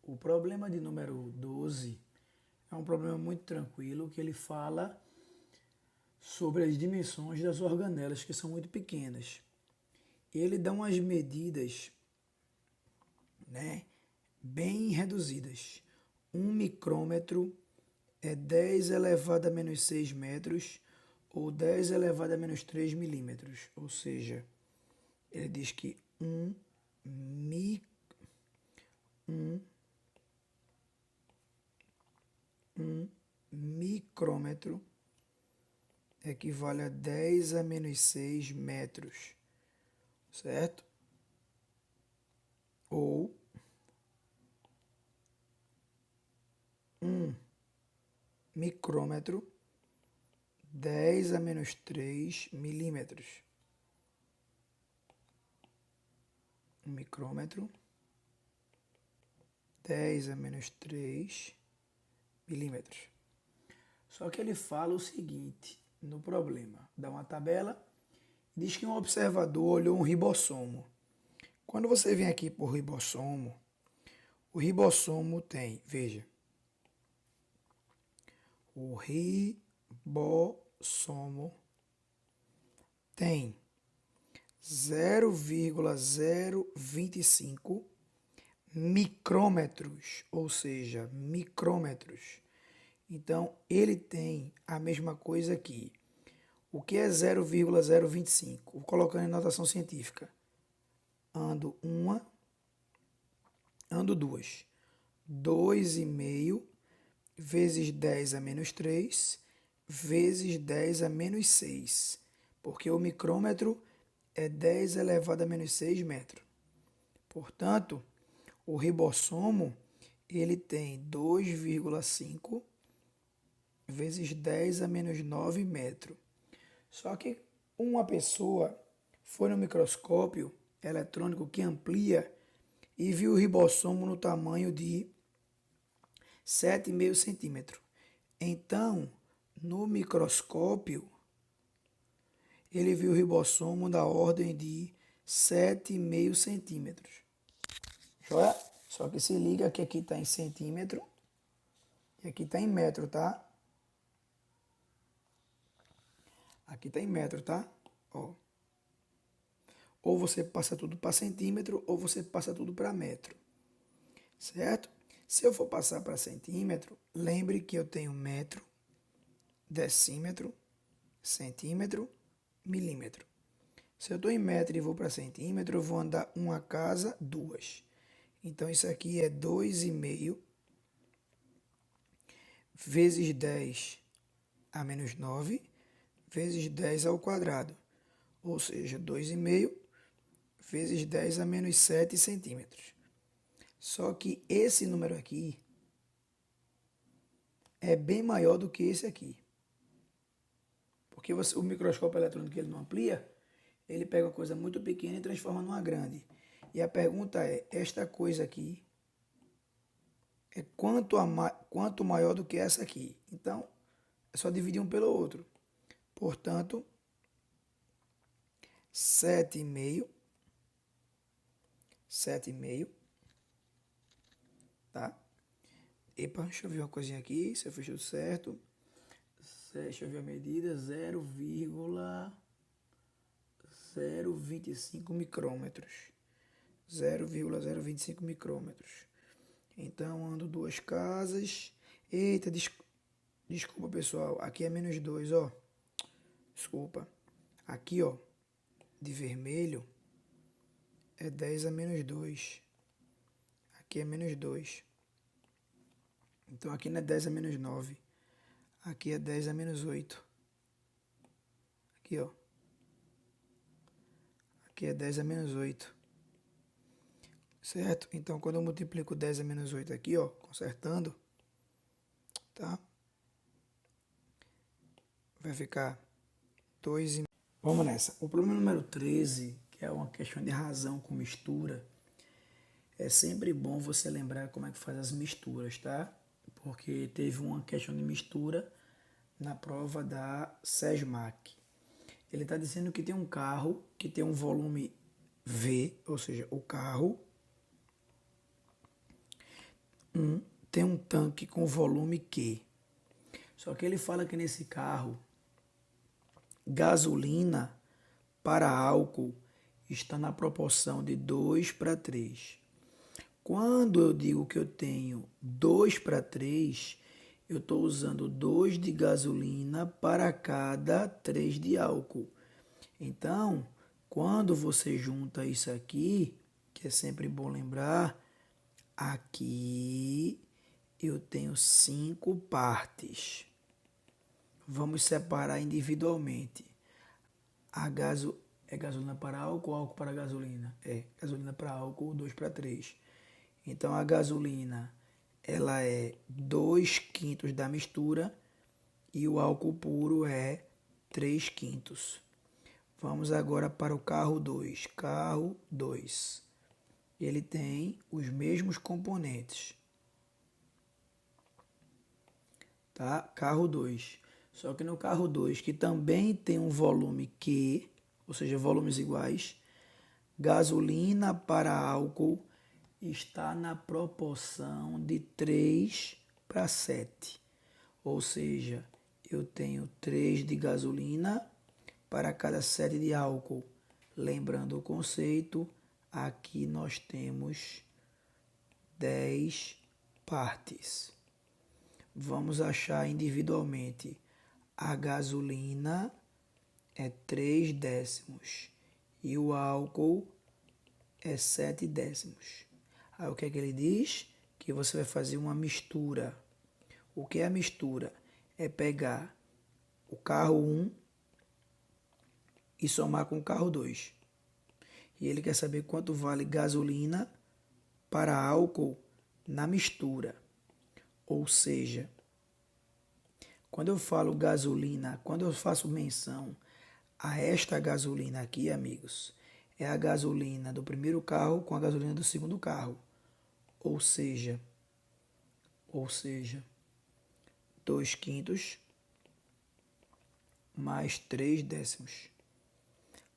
O problema de número 12 é um problema muito tranquilo, que ele fala sobre as dimensões das organelas, que são muito pequenas. Ele dá umas medidas, né, bem reduzidas. 1 micrômetro é 10 elevado a menos 6 metros ou 10 elevado a menos 3 milímetros. Ou seja, ele diz que um micrômetro equivale a 10 a menos 6 metros, certo? Ou 1 micrômetro, 10 a menos 3 milímetros. 1 micrômetro, 10 a menos 3 milímetros. Só que ele fala o seguinte no problema. Dá uma tabela, diz que um observador olhou um ribossomo. Quando você vem aqui por ribossomo, o ribossomo tem, veja, o ribossomo tem 0,025 micrômetros, ou seja, micrômetros. Então, ele tem a mesma coisa aqui. O que é 0,025? Vou colocando em notação científica. Ando uma, ando duas. 2,5 vezes 10 a menos 3 vezes 10 a menos 6. Porque o micrômetro é 10 elevado a menos 6 metros. Portanto, o ribossomo ele tem 2,5 vezes 10 a menos 9 metros. Só que uma pessoa foi no microscópio eletrônico que amplia e viu o ribossomo no tamanho de 7,5 centímetros. Então, no microscópio, ele viu o ribossomo da ordem de 7,5 centímetros. Joia? Só que se liga que aqui está em centímetro e aqui está em metro, tá? Aqui está em metro, tá? Ó. Ou você passa tudo para centímetro ou você passa tudo para metro. Certo? Se eu for passar para centímetro, lembre que eu tenho metro, decímetro, centímetro, milímetro. Se eu estou em metro e vou para centímetro, eu vou andar uma casa, duas. Então, isso aqui é 2,5 vezes 10 a menos 9 vezes 10 ao quadrado. Ou seja, 2,5 vezes 10 a menos 7 centímetros. Só que esse número aqui é bem maior do que esse aqui. Porque o microscópio eletrônico ele não amplia, ele pega uma coisa muito pequena e transforma numa grande. E a pergunta é, esta coisa aqui é quanto maior do que essa aqui? Então, é só dividir um pelo outro. Portanto, 7,5, 7,5, tá? Epa, deixa eu ver uma coisinha aqui, se eu fiz tudo certo. Deixa eu ver a medida, 0,025 micrômetros. 0,025 micrômetros. Então, ando duas casas. Eita, desculpa, pessoal. Aqui é menos 2, ó. Desculpa. Aqui, ó, de vermelho, é 10 a menos 2. Aqui é menos 2. Então, aqui não é 10 a menos 9. Aqui é 10 a menos 8. Aqui, ó. Aqui é 10 a menos 8. Certo? Então, quando eu multiplico 10 a menos 8 aqui, ó, consertando, tá? Vai ficar 2 e... Vamos nessa. O problema número 13, que é uma questão de razão com mistura, é sempre bom você lembrar como é que faz as misturas, tá? Porque teve uma questão de mistura na prova da SESMAC. Ele está dizendo que tem um carro que tem um volume V, ou seja, o carro tem um tanque com volume Q. Só que ele fala que nesse carro, gasolina para álcool está na proporção de 2 para 3. Quando eu digo que eu tenho 2 para 3, eu estou usando 2 de gasolina para cada 3 de álcool. Então, quando você junta isso aqui, que é sempre bom lembrar, aqui eu tenho 5 partes. Vamos separar individualmente. É gasolina para álcool ou álcool para gasolina? É gasolina para álcool, 2 para 3. Então a gasolina ela é 2 quintos da mistura e o álcool puro é 3 quintos. Vamos agora para o carro 2. Carro 2. Ele tem os mesmos componentes. Tá? Carro 2. Só que no carro 2, que também tem um volume Q, ou seja, volumes iguais, gasolina para álcool está na proporção de 3 para 7. Ou seja, eu tenho 3 de gasolina para cada sete de álcool. Lembrando o conceito, aqui nós temos 10 partes. Vamos achar individualmente. A gasolina é 3 décimos e o álcool é 7 décimos. Aí o que é que ele diz? Que você vai fazer uma mistura. O que é a mistura? É pegar o carro 1 e somar com o carro 2. E ele quer saber quanto vale gasolina para álcool na mistura. Ou seja, quando eu falo gasolina, quando eu faço menção a esta gasolina aqui, amigos, é a gasolina do primeiro carro com a gasolina do segundo carro. Ou seja, 2 quintos mais 3 décimos.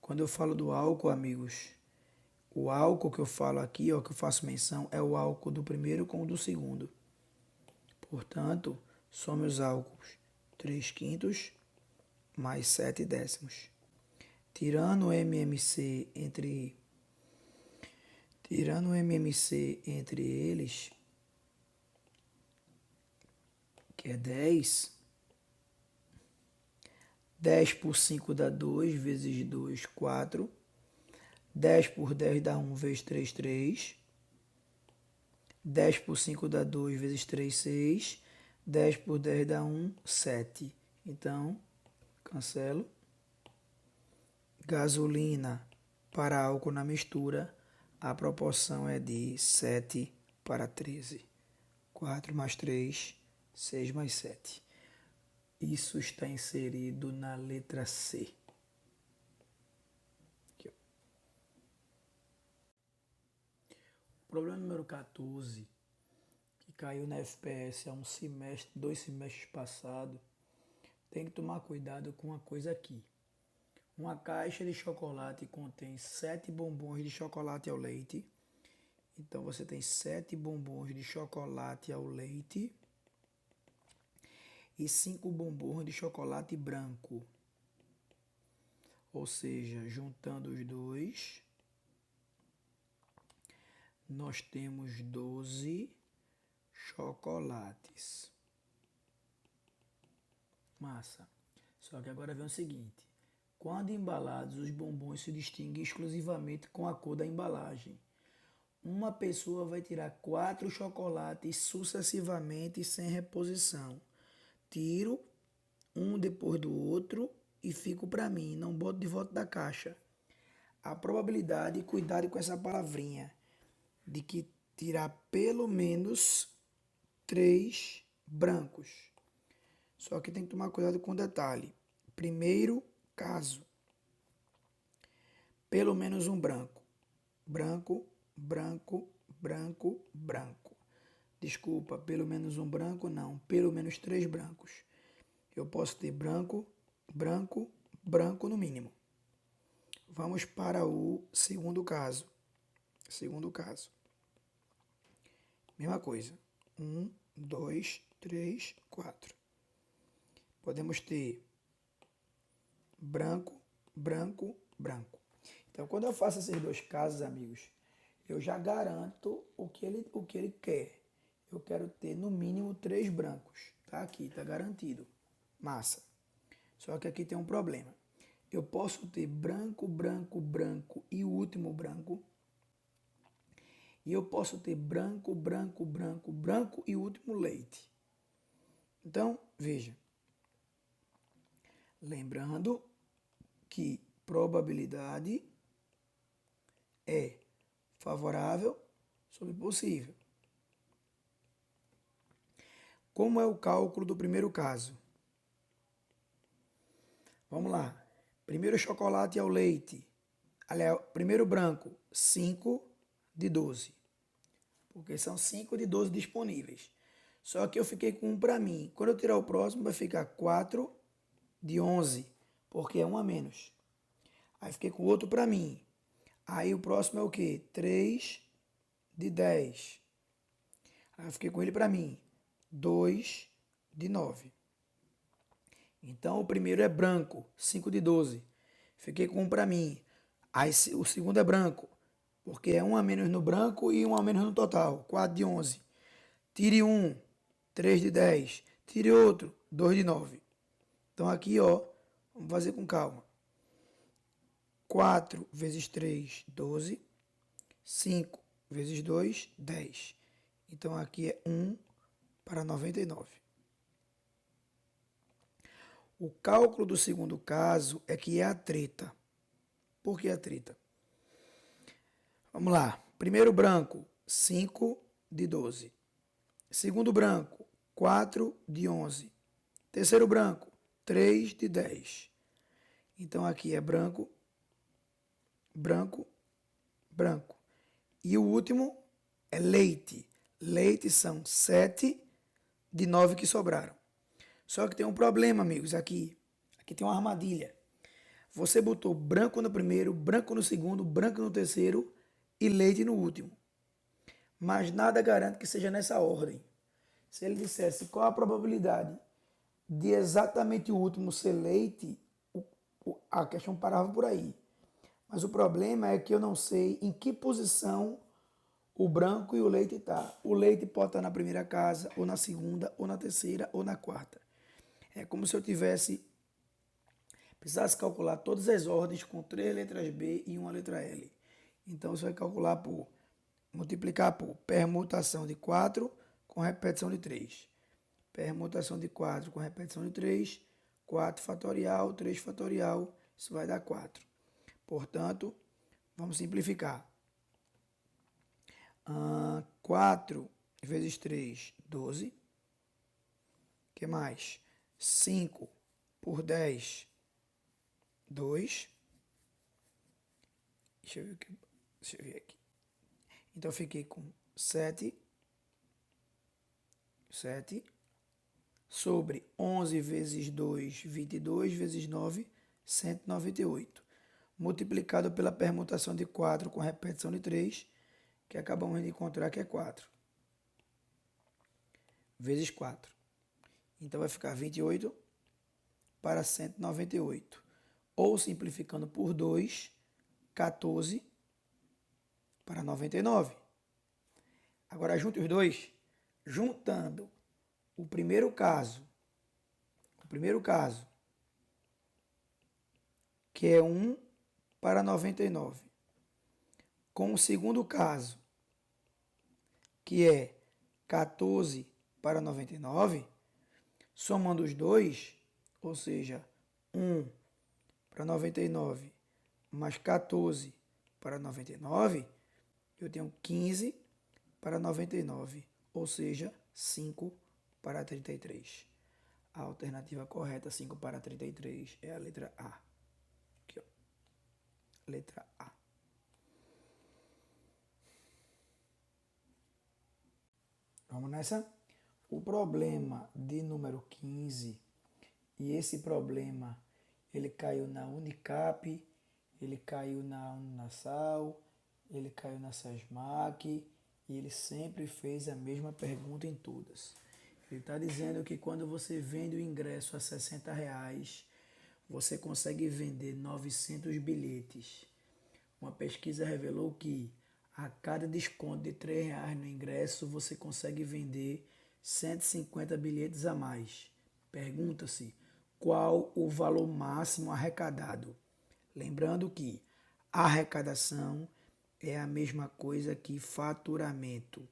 Quando eu falo do álcool, amigos, o álcool que eu falo aqui, ó, que eu faço menção, é o álcool do primeiro com o do segundo. Portanto, some os álcools 3 quintos mais 7 décimos. Tirando o MMC entre eles, que é 10, 10 por 5 dá 2, vezes 2, 4. 10 por 10 dá 1, vezes 3, 3. 10 por 5 dá 2, vezes 3, 6. 10 por 10 dá 1, 7. Então, cancelo. Gasolina para álcool na mistura, a proporção é de 7 para 13. 4 mais 3, 6 mais 7. Isso está inserido na letra C. Aqui, ó. Problema número 14, que caiu na FPS há 2 semestres passados. Tem que tomar cuidado com uma coisa aqui. Uma caixa de chocolate contém 7 bombons de chocolate ao leite. Então você tem 7 bombons de chocolate ao leite e 5 bombons de chocolate branco. Ou seja, juntando os dois, nós temos 12 chocolates. Massa. Só que agora vem o seguinte. Quando embalados, os bombons se distinguem exclusivamente com a cor da embalagem. Uma pessoa vai tirar 4 chocolates sucessivamente sem reposição. Tiro um depois do outro e fico para mim, não boto de volta da caixa. A probabilidade, cuidado com essa palavrinha, de que tirar pelo menos 3 brancos. Só que tem que tomar cuidado com o detalhe. Primeiro caso, pelo menos um branco. Branco, branco, branco, branco. Desculpa, pelo menos um branco não, pelo menos 3 brancos. Eu posso ter branco, branco, branco no mínimo. Vamos para o segundo caso. Segundo caso. Mesma coisa. 1, 2, 3, 4. Podemos ter branco, branco, branco. Então, quando eu faço esses dois casos, amigos, eu já garanto o que ele quer. Eu quero ter no mínimo 3 brancos. Tá aqui, tá garantido. Massa. Só que aqui tem um problema. Eu posso ter branco, branco, branco e o último branco. E eu posso ter branco, branco, branco, branco e o último leite. Então, veja. Lembrando que probabilidade é favorável sobre possível. Como é o cálculo do primeiro caso? Vamos lá. Primeiro chocolate ao leite. Aliás, primeiro branco, 5 de 12. Porque são 5 de 12 disponíveis. Só que eu fiquei com um para mim. Quando eu tirar o próximo, vai ficar 4 de 11, porque é um a menos. Aí fiquei com outro para mim. Aí o próximo é o quê? 3 de 10. Aí eu fiquei com ele para mim. 2 de 9. Então o primeiro é branco, 5 de 12. Fiquei com 1 para mim. Aí o segundo é branco, porque é 1 a menos no branco e 1 a menos no total. 4 de 11. Tire 1, 3 de 10. Tire outro, 2 de 9. Então aqui, ó, vamos fazer com calma. 4 vezes 3, 12. 5 vezes 2, 10. Então aqui é 1 para 99. O cálculo do segundo caso é que é a treta. Por que a treta? Vamos lá. Primeiro branco, 5 de 12. Segundo branco, 4 de 11. Terceiro branco, 3 de 10. Então aqui é branco, branco, branco. E o último é leite. Leite são 7 de 9 que sobraram. Só que tem um problema, amigos, aqui. Aqui tem uma armadilha. Você botou branco no primeiro, branco no segundo, branco no terceiro e leite no último. Mas nada garante que seja nessa ordem. Se ele dissesse qual a probabilidade de exatamente o último ser leite, a questão parava por aí. Mas o problema é que eu não sei em que posição o branco e o leite está. O leite pode estar na primeira casa, ou na segunda, ou na terceira, ou na quarta. É como se eu precisasse calcular todas as ordens com 3 letras B e uma letra L. Então você vai calcular multiplicar por permutação de 4 com repetição de 3. Permutação de 4 com repetição de 3, 4 fatorial, 3 fatorial, isso vai dar 4. Portanto, vamos simplificar. 4 vezes 3, 12. O que mais? 5 por 10, 2. Deixa eu ver aqui. Então, eu fiquei com 7 sobre 11 vezes 2, 22 vezes 9, 198. Multiplicado pela permutação de 4 com repetição de 3, que acabamos de encontrar que é 4. Vezes 4. Então, vai ficar 28 para 198. Ou, simplificando por 2, 14 para 99. Agora, junte os dois. Juntando o primeiro caso, que é 1 para 99, com o segundo caso, que é 14 para 99, somando os dois, ou seja, 1 para 99 mais 14 para 99, eu tenho 15 para 99, ou seja, 5 para 33. A alternativa correta, 5 para 33, é a letra A. Aqui, ó. Letra A. Vamos nessa? O problema de número 15, e esse problema ele caiu na Unicap, ele caiu na Unasal, ele caiu na SESMAC, e ele sempre fez a mesma pergunta em todas. Ele está dizendo que quando você vende o ingresso a R$ 60, você consegue vender 900 bilhetes. Uma pesquisa revelou que a cada desconto de R$ 3 no ingresso, você consegue vender 150 bilhetes a mais. Pergunta-se qual o valor máximo arrecadado. Lembrando que arrecadação é a mesma coisa que faturamento.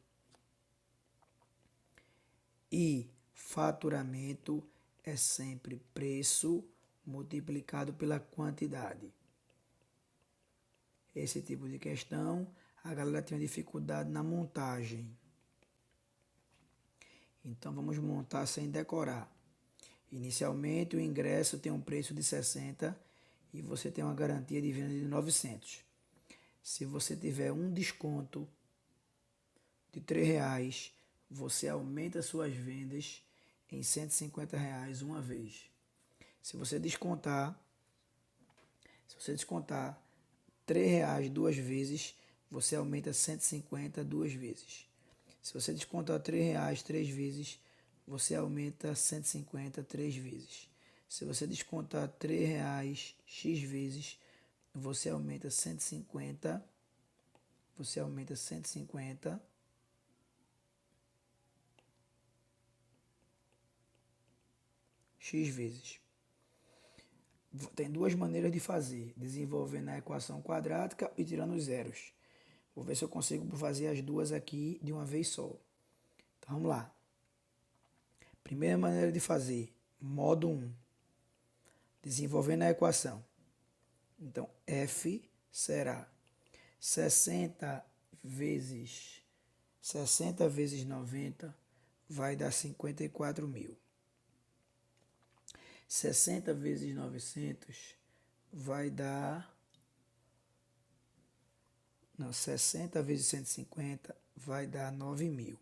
E faturamento é sempre preço multiplicado pela quantidade. Esse tipo de questão, a galera tem dificuldade na montagem. Então vamos montar sem decorar. Inicialmente o ingresso tem um preço de 60 e você tem uma garantia de venda de 900. Se você tiver um desconto de R$ 3, você aumenta suas vendas em R$ 150 uma vez. Se você descontar R$ 3 duas vezes, você aumenta 150 duas vezes. Se você descontar R$ 3 três vezes, você aumenta 150 três vezes. Se você descontar R$ 3 x vezes, você aumenta 150. Você aumenta 150. X vezes. Tem duas maneiras de fazer, desenvolvendo a equação quadrática e tirando os zeros. Vou ver se eu consigo fazer as duas aqui de uma vez só. Então vamos lá. Primeira maneira de fazer, modo 1. Desenvolvendo a equação. Então, F será 60 vezes 90 vai dar 54.000. 60 vezes 900 vai dar... Não, 60 vezes 150 vai dar 9.000.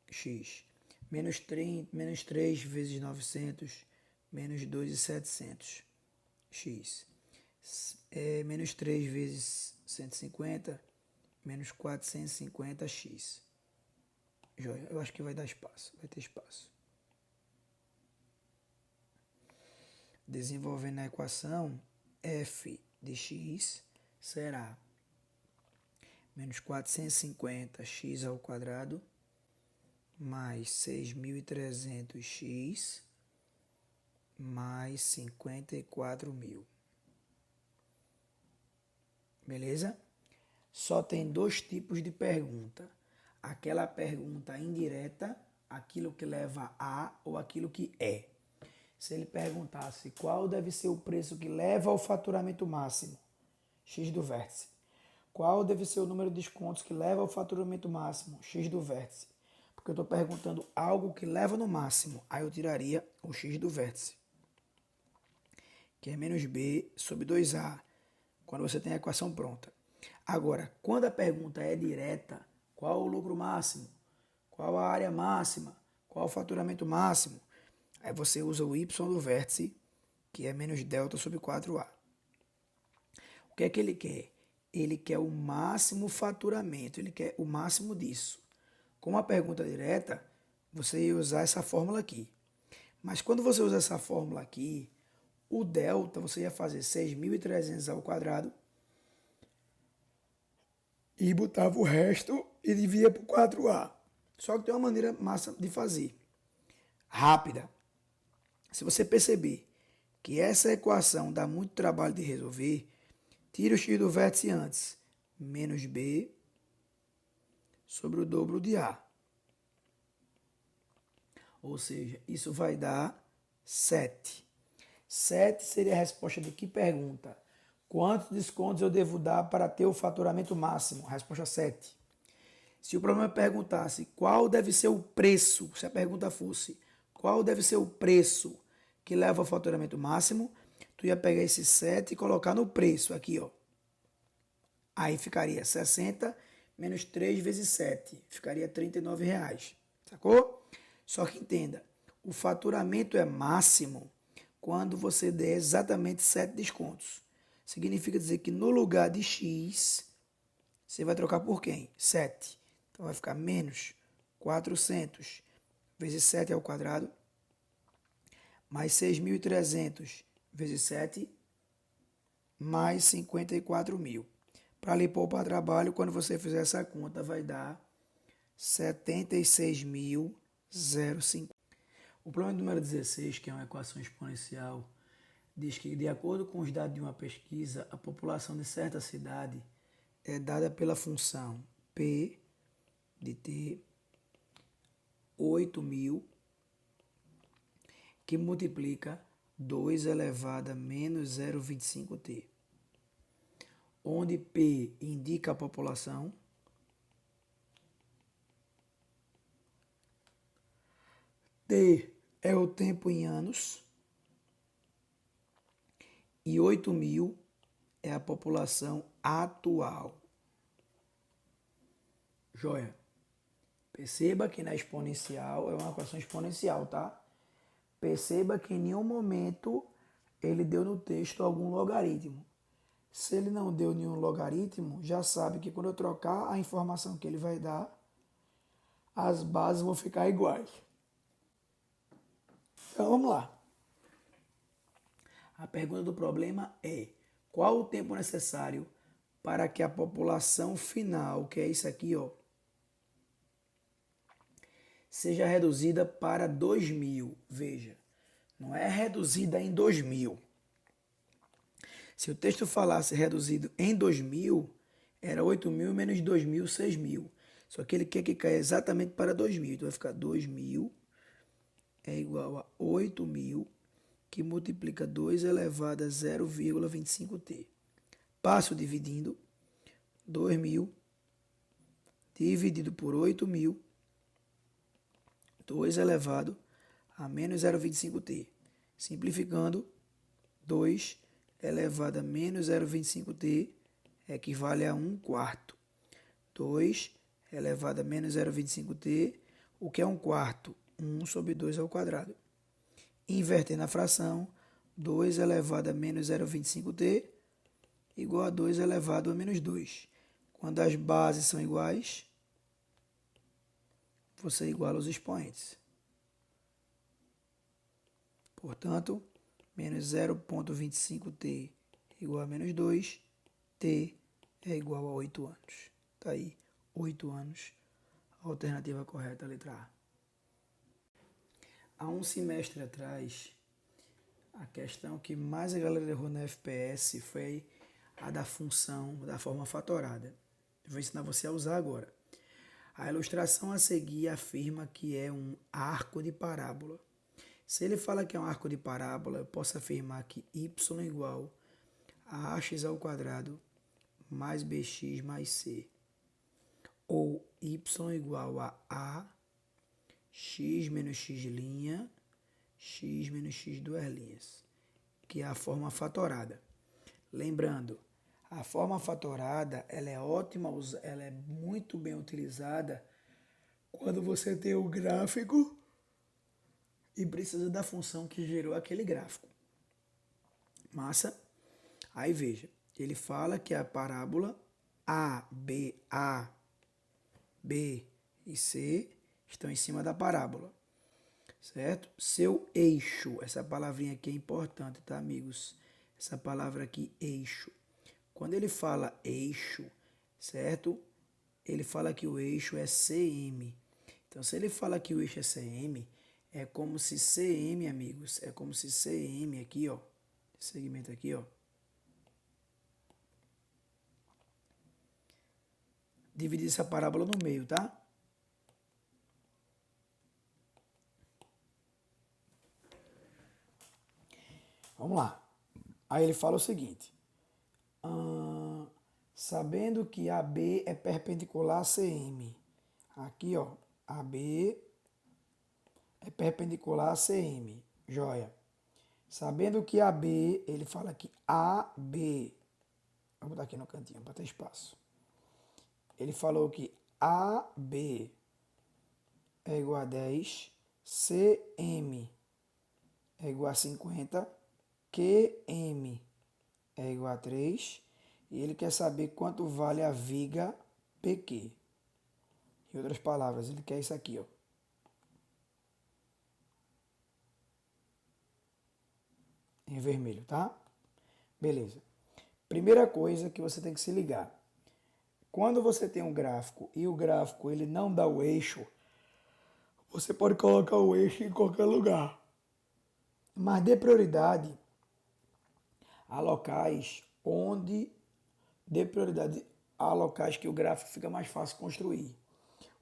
X. Menos 3 vezes 900, menos 2.700. X. Menos 3 vezes 150, menos 450x. Joia, eu acho que vai dar espaço, vai ter espaço. Desenvolvendo a equação, f de x será menos 450x ao quadrado mais 6.300x mais 54.000. Beleza? Só tem dois tipos de pergunta. Aquela pergunta indireta, aquilo que leva a ou aquilo que é. Se ele perguntasse qual deve ser o preço que leva ao faturamento máximo, x do vértice. Qual deve ser o número de descontos que leva ao faturamento máximo, x do vértice. Porque eu estou perguntando algo que leva no máximo, aí eu tiraria o x do vértice, que é menos b sobre 2a, quando você tem a equação pronta. Agora, quando a pergunta é direta, qual o lucro máximo? Qual a área máxima? Qual o faturamento máximo? Aí você usa o y do vértice, que é menos delta sobre 4a. O que é que ele quer? Ele quer o máximo faturamento, ele quer o máximo disso. Como a pergunta é direta, você ia usar essa fórmula aqui. Mas quando você usa essa fórmula aqui, o delta você ia fazer 6.300 ao quadrado e botava o resto e dividia por 4a. Só que tem uma maneira massa de fazer. Rápida. Se você perceber que essa equação dá muito trabalho de resolver, tira o x do vértice antes. Menos b sobre o dobro de a. Ou seja, isso vai dar 7. 7 seria a resposta de que pergunta? Quantos descontos eu devo dar para ter o faturamento máximo? Resposta 7. Se o problema perguntasse qual deve ser o preço, se a pergunta fosse qual deve ser o preço que leva ao faturamento máximo, tu ia pegar esse 7 e colocar no preço aqui, ó. Aí ficaria 60 menos 3 vezes 7, ficaria R$ 39, sacou? Só que entenda, o faturamento é máximo quando você der exatamente 7 descontos. Significa dizer que no lugar de x, você vai trocar por quem? 7. Então vai ficar menos 400 vezes 7 ao quadrado, mais 6.300 vezes 7, mais 54.000. Para lhe poupar trabalho, quando você fizer essa conta, vai dar 76.050. O problema número 16, que é uma equação exponencial, diz que, de acordo com os dados de uma pesquisa, a população de certa cidade é dada pela função P de T 8.000, que multiplica 2 elevado a menos 0,25t, onde P indica a população, T é o tempo em anos e 8.000 é a população atual. Joia. Perceba que na exponencial é uma equação exponencial, tá? Perceba que em nenhum momento ele deu no texto algum logaritmo. Se ele não deu nenhum logaritmo, já sabe que quando eu trocar a informação que ele vai dar, as bases vão ficar iguais. Então vamos lá. A pergunta do problema é: qual o tempo necessário para que a população final, que é isso aqui, ó, seja reduzida para 2.000? Veja, não é reduzida em 2.000. Se o texto falasse reduzido em 2.000, era 8.000 menos 2.000, 6.000. Só que ele quer que caia exatamente para 2.000. Então vai ficar 2.000 é igual a 8.000, que multiplica 2 elevado a 0,25t. Passo dividindo. 2.000 dividido por 8.000, 2 elevado a menos 0,25t. Simplificando, 2 elevado a menos 0,25t equivale a 1 quarto. 2 elevado a menos 0,25t, o que é 1 quarto? 1 sobre 2 ao quadrado. Invertendo a fração, 2 elevado a menos 0,25t igual a 2 elevado a menos 2. Quando as bases são iguais, você iguala os expoentes. Portanto, menos 0,25t igual a menos 2, t é igual a 8 anos. Está aí, 8 anos. A alternativa correta, a letra A. Há um semestre atrás, a questão que mais a galera errou na FPS foi a da função da forma fatorada. Eu vou ensinar você a usar agora. A ilustração a seguir afirma que é um arco de parábola. Se ele fala que é um arco de parábola, eu posso afirmar que y igual a ax ao quadrado mais bx mais c. Ou y igual a x menos x', x menos x duas linhas, que é a forma fatorada. Lembrando, a forma fatorada ela é ótima, ela é muito bem utilizada quando você tem um gráfico e precisa da função que gerou aquele gráfico. Massa? Aí veja, ele fala que a parábola A, B e C estão em cima da parábola, certo? Seu eixo, essa palavrinha aqui é importante, tá, amigos? Essa palavra aqui, eixo. Quando ele fala eixo, certo? Ele fala que o eixo é CM. Então, se ele fala que o eixo é CM, é como se CM, amigos, é como se CM aqui, ó, esse segmento aqui, ó, dividir essa parábola no meio, tá? Vamos lá. Aí ele fala o seguinte. Sabendo que AB é perpendicular a CM. Aqui, ó, AB é perpendicular a CM. Joia. Sabendo que AB, ele fala que AB, vou botar aqui no cantinho para ter espaço. Ele falou que AB é igual a 10, CM é igual a 50, QM é igual a 3, e ele quer saber quanto vale a viga PQ. Em outras palavras, ele quer isso aqui, ó. Em vermelho, tá? Beleza. Primeira coisa que você tem que se ligar. Quando você tem um gráfico e o gráfico ele não dá o eixo, você pode colocar o eixo em qualquer lugar. Mas dê prioridade a locais onde dê prioridade a locais que o gráfico fica mais fácil construir.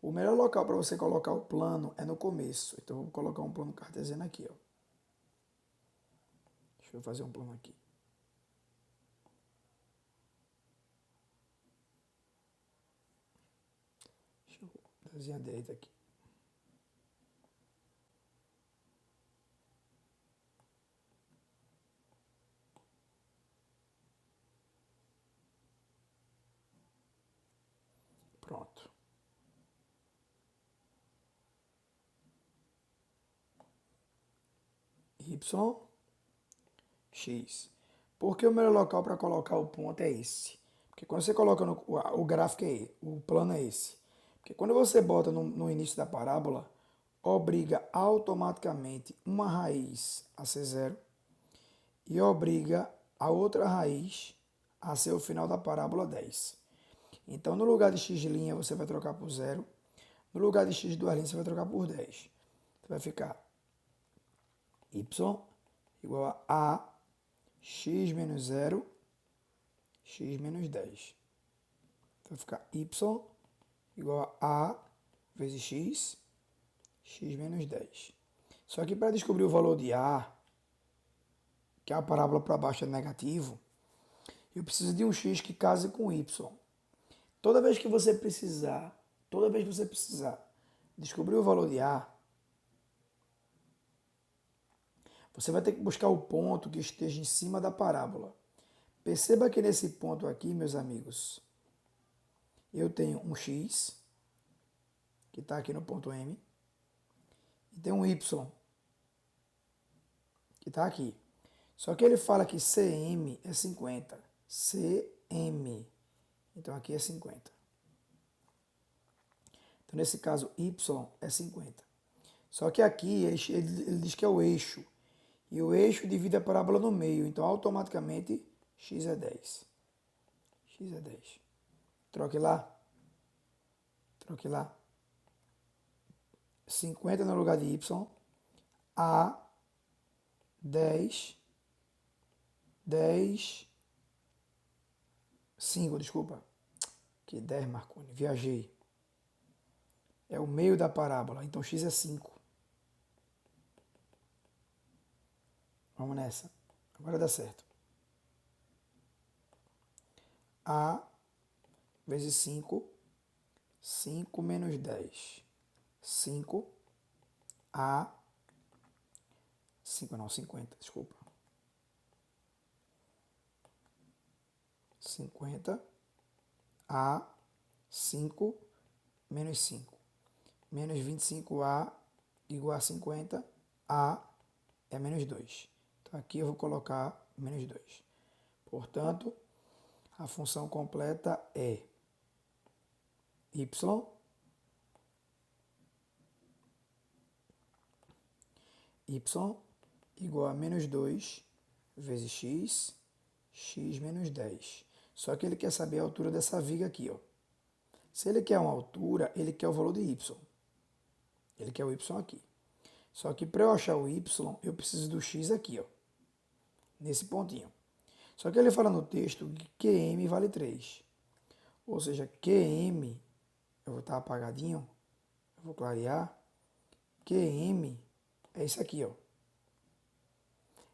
O melhor local para você colocar o plano é no começo. Então, vou colocar um plano cartesiano aqui, ó. Deixa eu fazer um plano aqui. Deixa eu desenhar direito aqui. Pronto. Y, X. Por que o melhor local para colocar o ponto é esse? Porque quando você coloca o gráfico o plano é esse. Porque quando você bota no início da parábola, obriga automaticamente uma raiz a ser zero e obriga a outra raiz a ser o final da parábola 10. Então, no lugar de x' você vai trocar por 0. No lugar de x duas linhas, você vai trocar por 10. Então, vai ficar y igual a x menos 0, x menos 10. Então, vai ficar y igual a vezes x, x menos 10. Só que para descobrir o valor de a, que é a parábola para baixo é negativo, eu preciso de um x que case com y. Toda vez que você precisar descobrir o valor de a, você vai ter que buscar o ponto que esteja em cima da parábola. Perceba que nesse ponto aqui, meus amigos, eu tenho um x, que está aqui no ponto M, e tem um y, que está aqui. Só que ele fala que CM é 50. CM. Então aqui é 50. Então nesse caso Y é 50. Só que aqui ele diz que é o eixo. E o eixo divide a parábola no meio. Então automaticamente X é 10. X é 10. Troque lá. Troque lá. 50 no lugar de Y. A 10. 10. 5, desculpa. Que 10, Marconi. Viajei. É o meio da parábola. Então x é 5. Vamos nessa. Agora dá certo. A vezes 5. 5 menos 10. 5. A. 5 não, 50, desculpa. 50 a 5 menos 5. Menos 25a igual a 50. A é menos 2. Então aqui eu vou colocar menos 2. Portanto, a função completa é y igual a menos 2 vezes x, x menos 10. Só que ele quer saber a altura dessa viga aqui, ó. Se ele quer uma altura, ele quer o valor de y. Ele quer o y aqui. Só que para eu achar o y, eu preciso do x aqui, ó. Nesse pontinho. Só que ele fala no texto que QM vale 3. Ou seja, QM, eu vou estar apagadinho, eu vou clarear. QM é isso aqui, ó.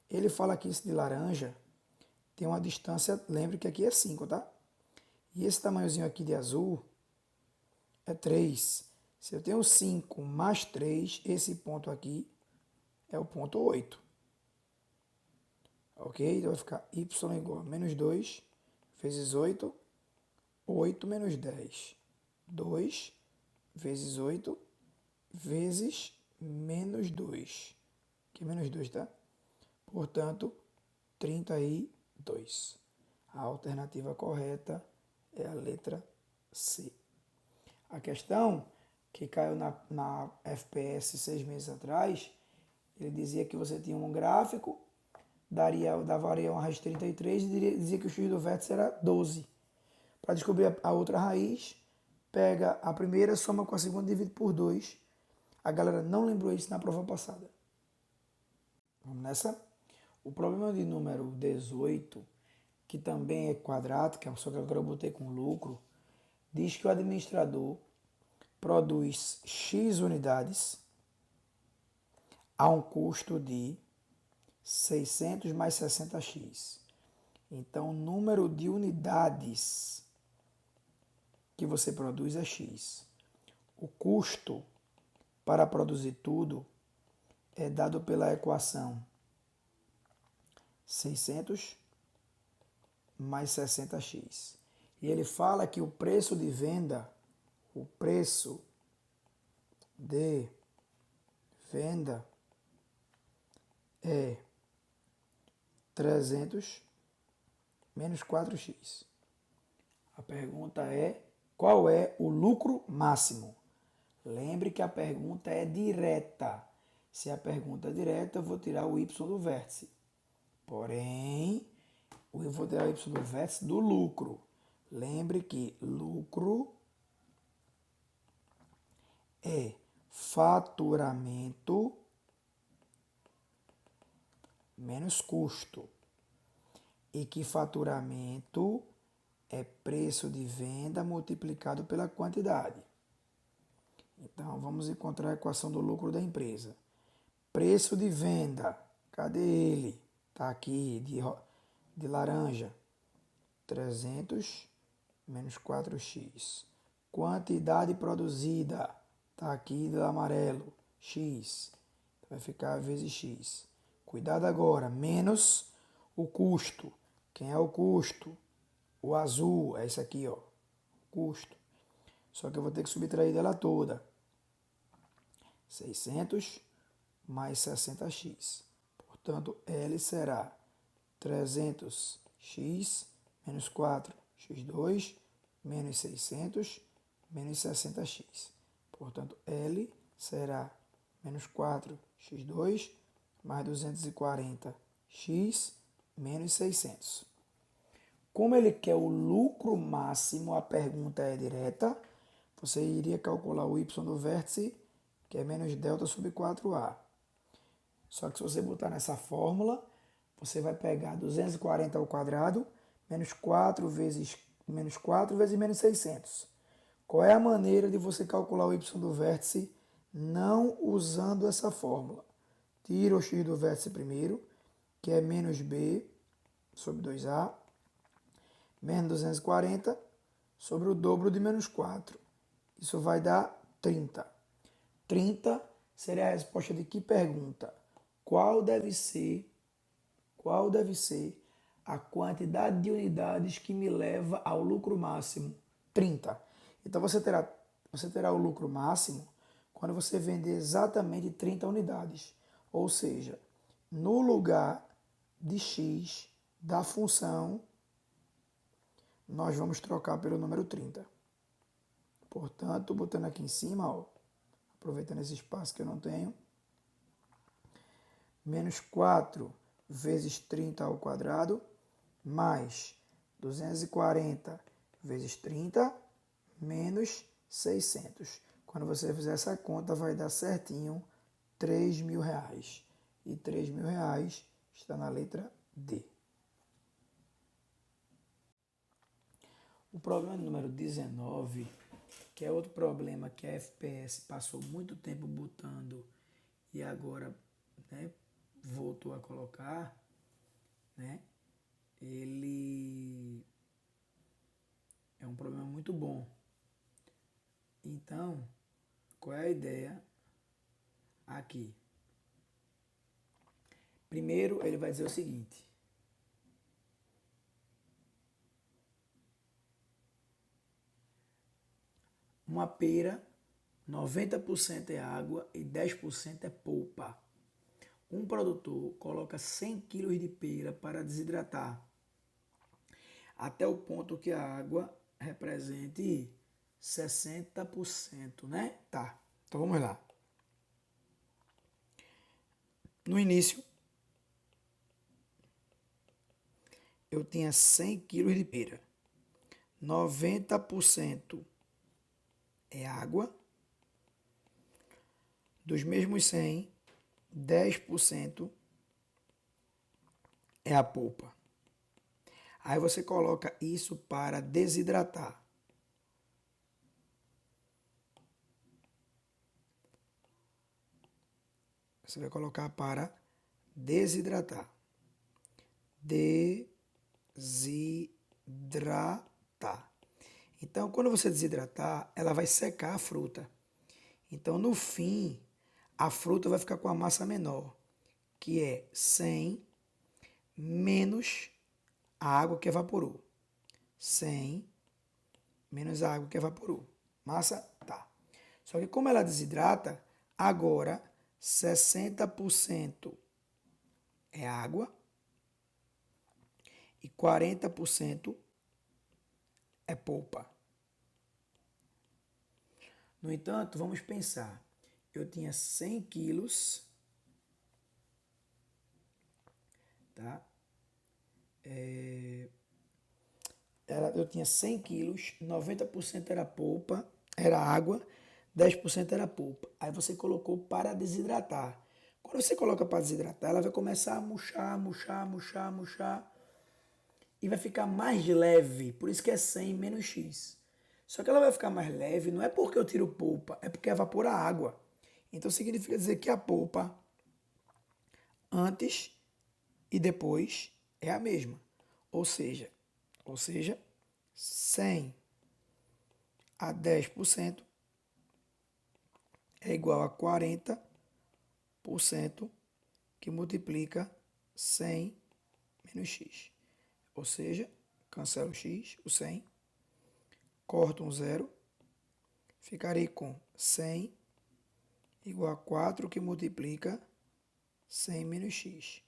Ele fala que esse de laranja tem uma distância, lembre que aqui é 5, tá? E esse tamanhozinho aqui de azul é 3. Se eu tenho 5 mais 3, esse ponto aqui é o ponto 8. Ok? Então vai ficar y igual a menos 2 vezes 8. 8 menos 10. 2 vezes 8 vezes menos 2. Que é menos 2, tá? Portanto, 32. A alternativa correta é a letra C. A questão que caiu na FPS 6 meses atrás, ele dizia que você tinha um gráfico, davaria uma raiz de 33 e dizia que o x do vértice era 12. Para descobrir a outra raiz, pega a primeira, soma com a segunda e divide por 2. A galera não lembrou isso na prova passada. Vamos nessa? O problema de número 18, que também é quadrática, só que agora eu botei com lucro, diz que o administrador produz X unidades a um custo de 600 mais 60x. Então, o número de unidades que você produz é X. O custo para produzir tudo é dado pela equação 600 mais 60x. E ele fala que o preço de venda é 300 menos 4x. A pergunta é, qual é o lucro máximo? Lembre que a pergunta é direta. Se a pergunta é direta, eu vou tirar o y do vértice. Porém, eu vou ter o Y do vértice do lucro. Lembre que lucro é faturamento menos custo. E que faturamento é preço de venda multiplicado pela quantidade. Então, vamos encontrar a equação do lucro da empresa. Preço de venda, cadê ele? Está aqui, de laranja. 300 menos 4x. Quantidade produzida, está aqui do amarelo, x. Vai ficar vezes x. Cuidado agora, menos o custo. Quem é o custo? O azul, é esse aqui, ó. Custo. Só que eu vou ter que subtrair dela toda. 600 mais 60x. Portanto, L será 300x menos 4x2 menos 600 menos 60x. Portanto, L será menos 4x2 mais 240x menos 600. Como ele quer o lucro máximo, a pergunta é direta, você iria calcular o y do vértice, que é menos delta sobre 4a. Só que se você botar nessa fórmula, você vai pegar 240 ao quadrado, menos 4 vezes menos 600. Qual é a maneira de você calcular o y do vértice não usando essa fórmula? Tira o x do vértice primeiro, que é menos b sobre 2a, menos 240 sobre o dobro de menos 4. Isso vai dar 30. 30 seria a resposta de que pergunta? Qual deve ser a quantidade de unidades que me leva ao lucro máximo? 30. Então você terá o lucro máximo quando você vender exatamente 30 unidades. Ou seja, no lugar de x da função, nós vamos trocar pelo número 30. Portanto, botando aqui em cima, ó, aproveitando esse espaço que eu não tenho, menos 4 vezes 30 ao quadrado, mais 240 vezes 30, menos 600. Quando você fizer essa conta, vai dar certinho R$3.000. E R$3.000 está na letra D. O problema número 19, que é outro problema que a FPS passou muito tempo botando e agora, né, voltou a colocar, né? Ele é um problema muito bom. Então, qual é a ideia aqui? Primeiro, ele vai dizer o seguinte: uma pera, 90% é água e 10% é polpa. Um produtor coloca 100 kg de pera para desidratar, até o ponto que a água represente 60%, né? Tá, então vamos lá. No início, eu tinha 100 kg de pera. 90% é água. Dos mesmos 100, 10% é a polpa. Aí você coloca isso para desidratar. Você vai colocar para desidratar. Desidratar. Então, quando você desidratar, ela vai secar a fruta. Então, no fim, a fruta vai ficar com a massa menor, que é 100 menos a água que evaporou. 100 menos a água que evaporou. Massa? Tá. Só que como ela desidrata, agora 60% é água e 40% é polpa. No entanto, vamos pensar. Eu tinha 100 quilos, tá? Eu tinha 100 quilos, 90% era polpa, era água, 10% era polpa. Aí você colocou para desidratar. Quando você coloca para desidratar, ela vai começar a murchar, murchar, murchar, murchar e vai ficar mais leve. Por isso que é 100 menos X. Só que ela vai ficar mais leve, não é porque eu tiro polpa, é porque evapora a água. Então significa dizer que a polpa antes e depois é a mesma. Ou seja, ou seja, 100 a 10% é igual a 40% que multiplica 100 menos x. Ou seja, cancela o x, o 100, corto um zero, ficarei com 100 igual a 4 que multiplica 100 menos x.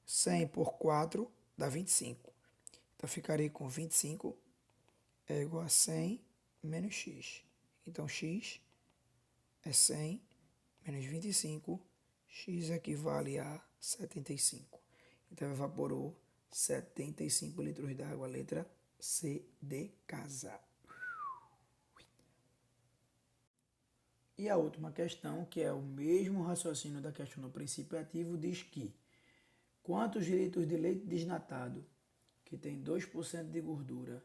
100 por 4 dá 25. Então ficarei com 25 é igual a 100 menos x. Então x é 100 menos 25, x equivale a 75. Então evaporou 75 litros d'água, letra C de casa. E a última questão, que é o mesmo raciocínio da questão do princípio ativo, diz que quantos litros de leite desnatado, que tem 2% de gordura,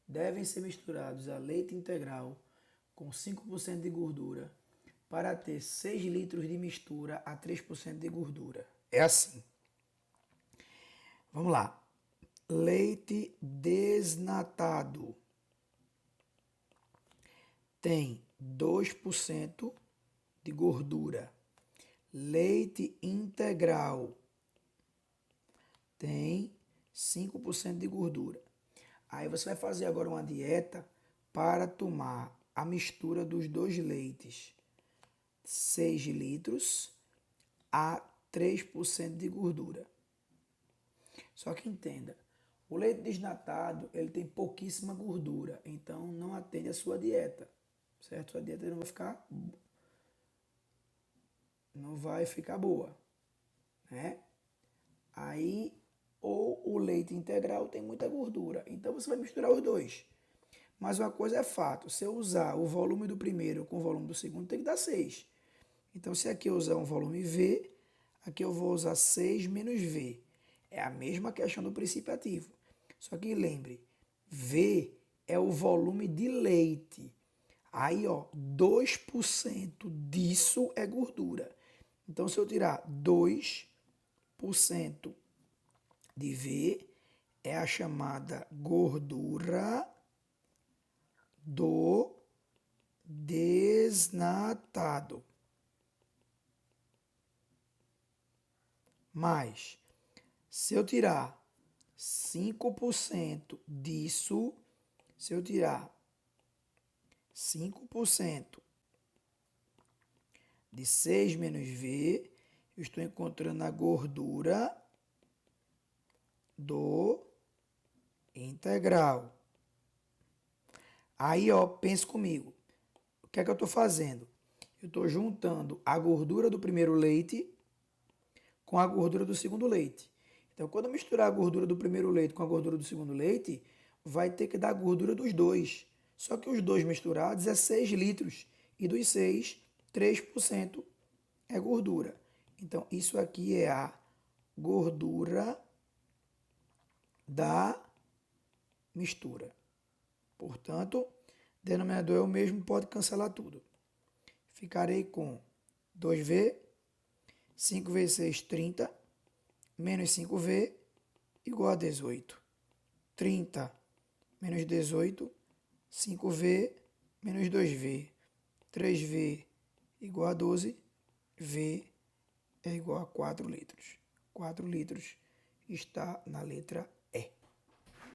devem ser misturados a leite integral com 5% de gordura para ter 6 litros de mistura a 3% de gordura. É assim. Vamos lá. Leite desnatado tem 2% de gordura. Leite integral tem 5% de gordura. Aí você vai fazer agora uma dieta para tomar a mistura dos dois leites. 6 litros a 3% de gordura. Só que entenda, o leite desnatado ele tem pouquíssima gordura, então não atende a sua dieta, certo? Sua dieta não vai ficar boa, né? Aí, ou o leite integral tem muita gordura, então você vai misturar os dois. Mas uma coisa é fato, se eu usar o volume do primeiro com o volume do segundo, tem que dar 6. Então, se aqui eu usar um volume V, aqui eu vou usar 6 menos V. É a mesma questão do princípio ativo. Só que lembre, V é o volume de leite. Aí, ó, 2% disso é gordura. Então, se eu tirar 2% de V, é a chamada gordura do desnatado. Mas, se eu tirar 5% disso, se eu tirar 5% de 6 menos V, eu estou encontrando a gordura do integral. Aí, ó, pense comigo. O que é que eu estou fazendo? Eu estou juntando a gordura do primeiro leite com a gordura do segundo leite. Então, quando eu misturar a gordura do primeiro leite com a gordura do segundo leite, vai ter que dar a gordura dos dois. Só que os dois misturados é 6 litros. E dos 6, 3% é gordura. Então, isso aqui é a gordura da mistura. Portanto, denominador é o mesmo, pode cancelar tudo. Ficarei com 2V, 5 vezes 6, 30, menos 5V, igual a 18. 30 menos 18, 5V menos 2V. 3V igual a 12, V é igual a 4 litros. 4 litros está na letra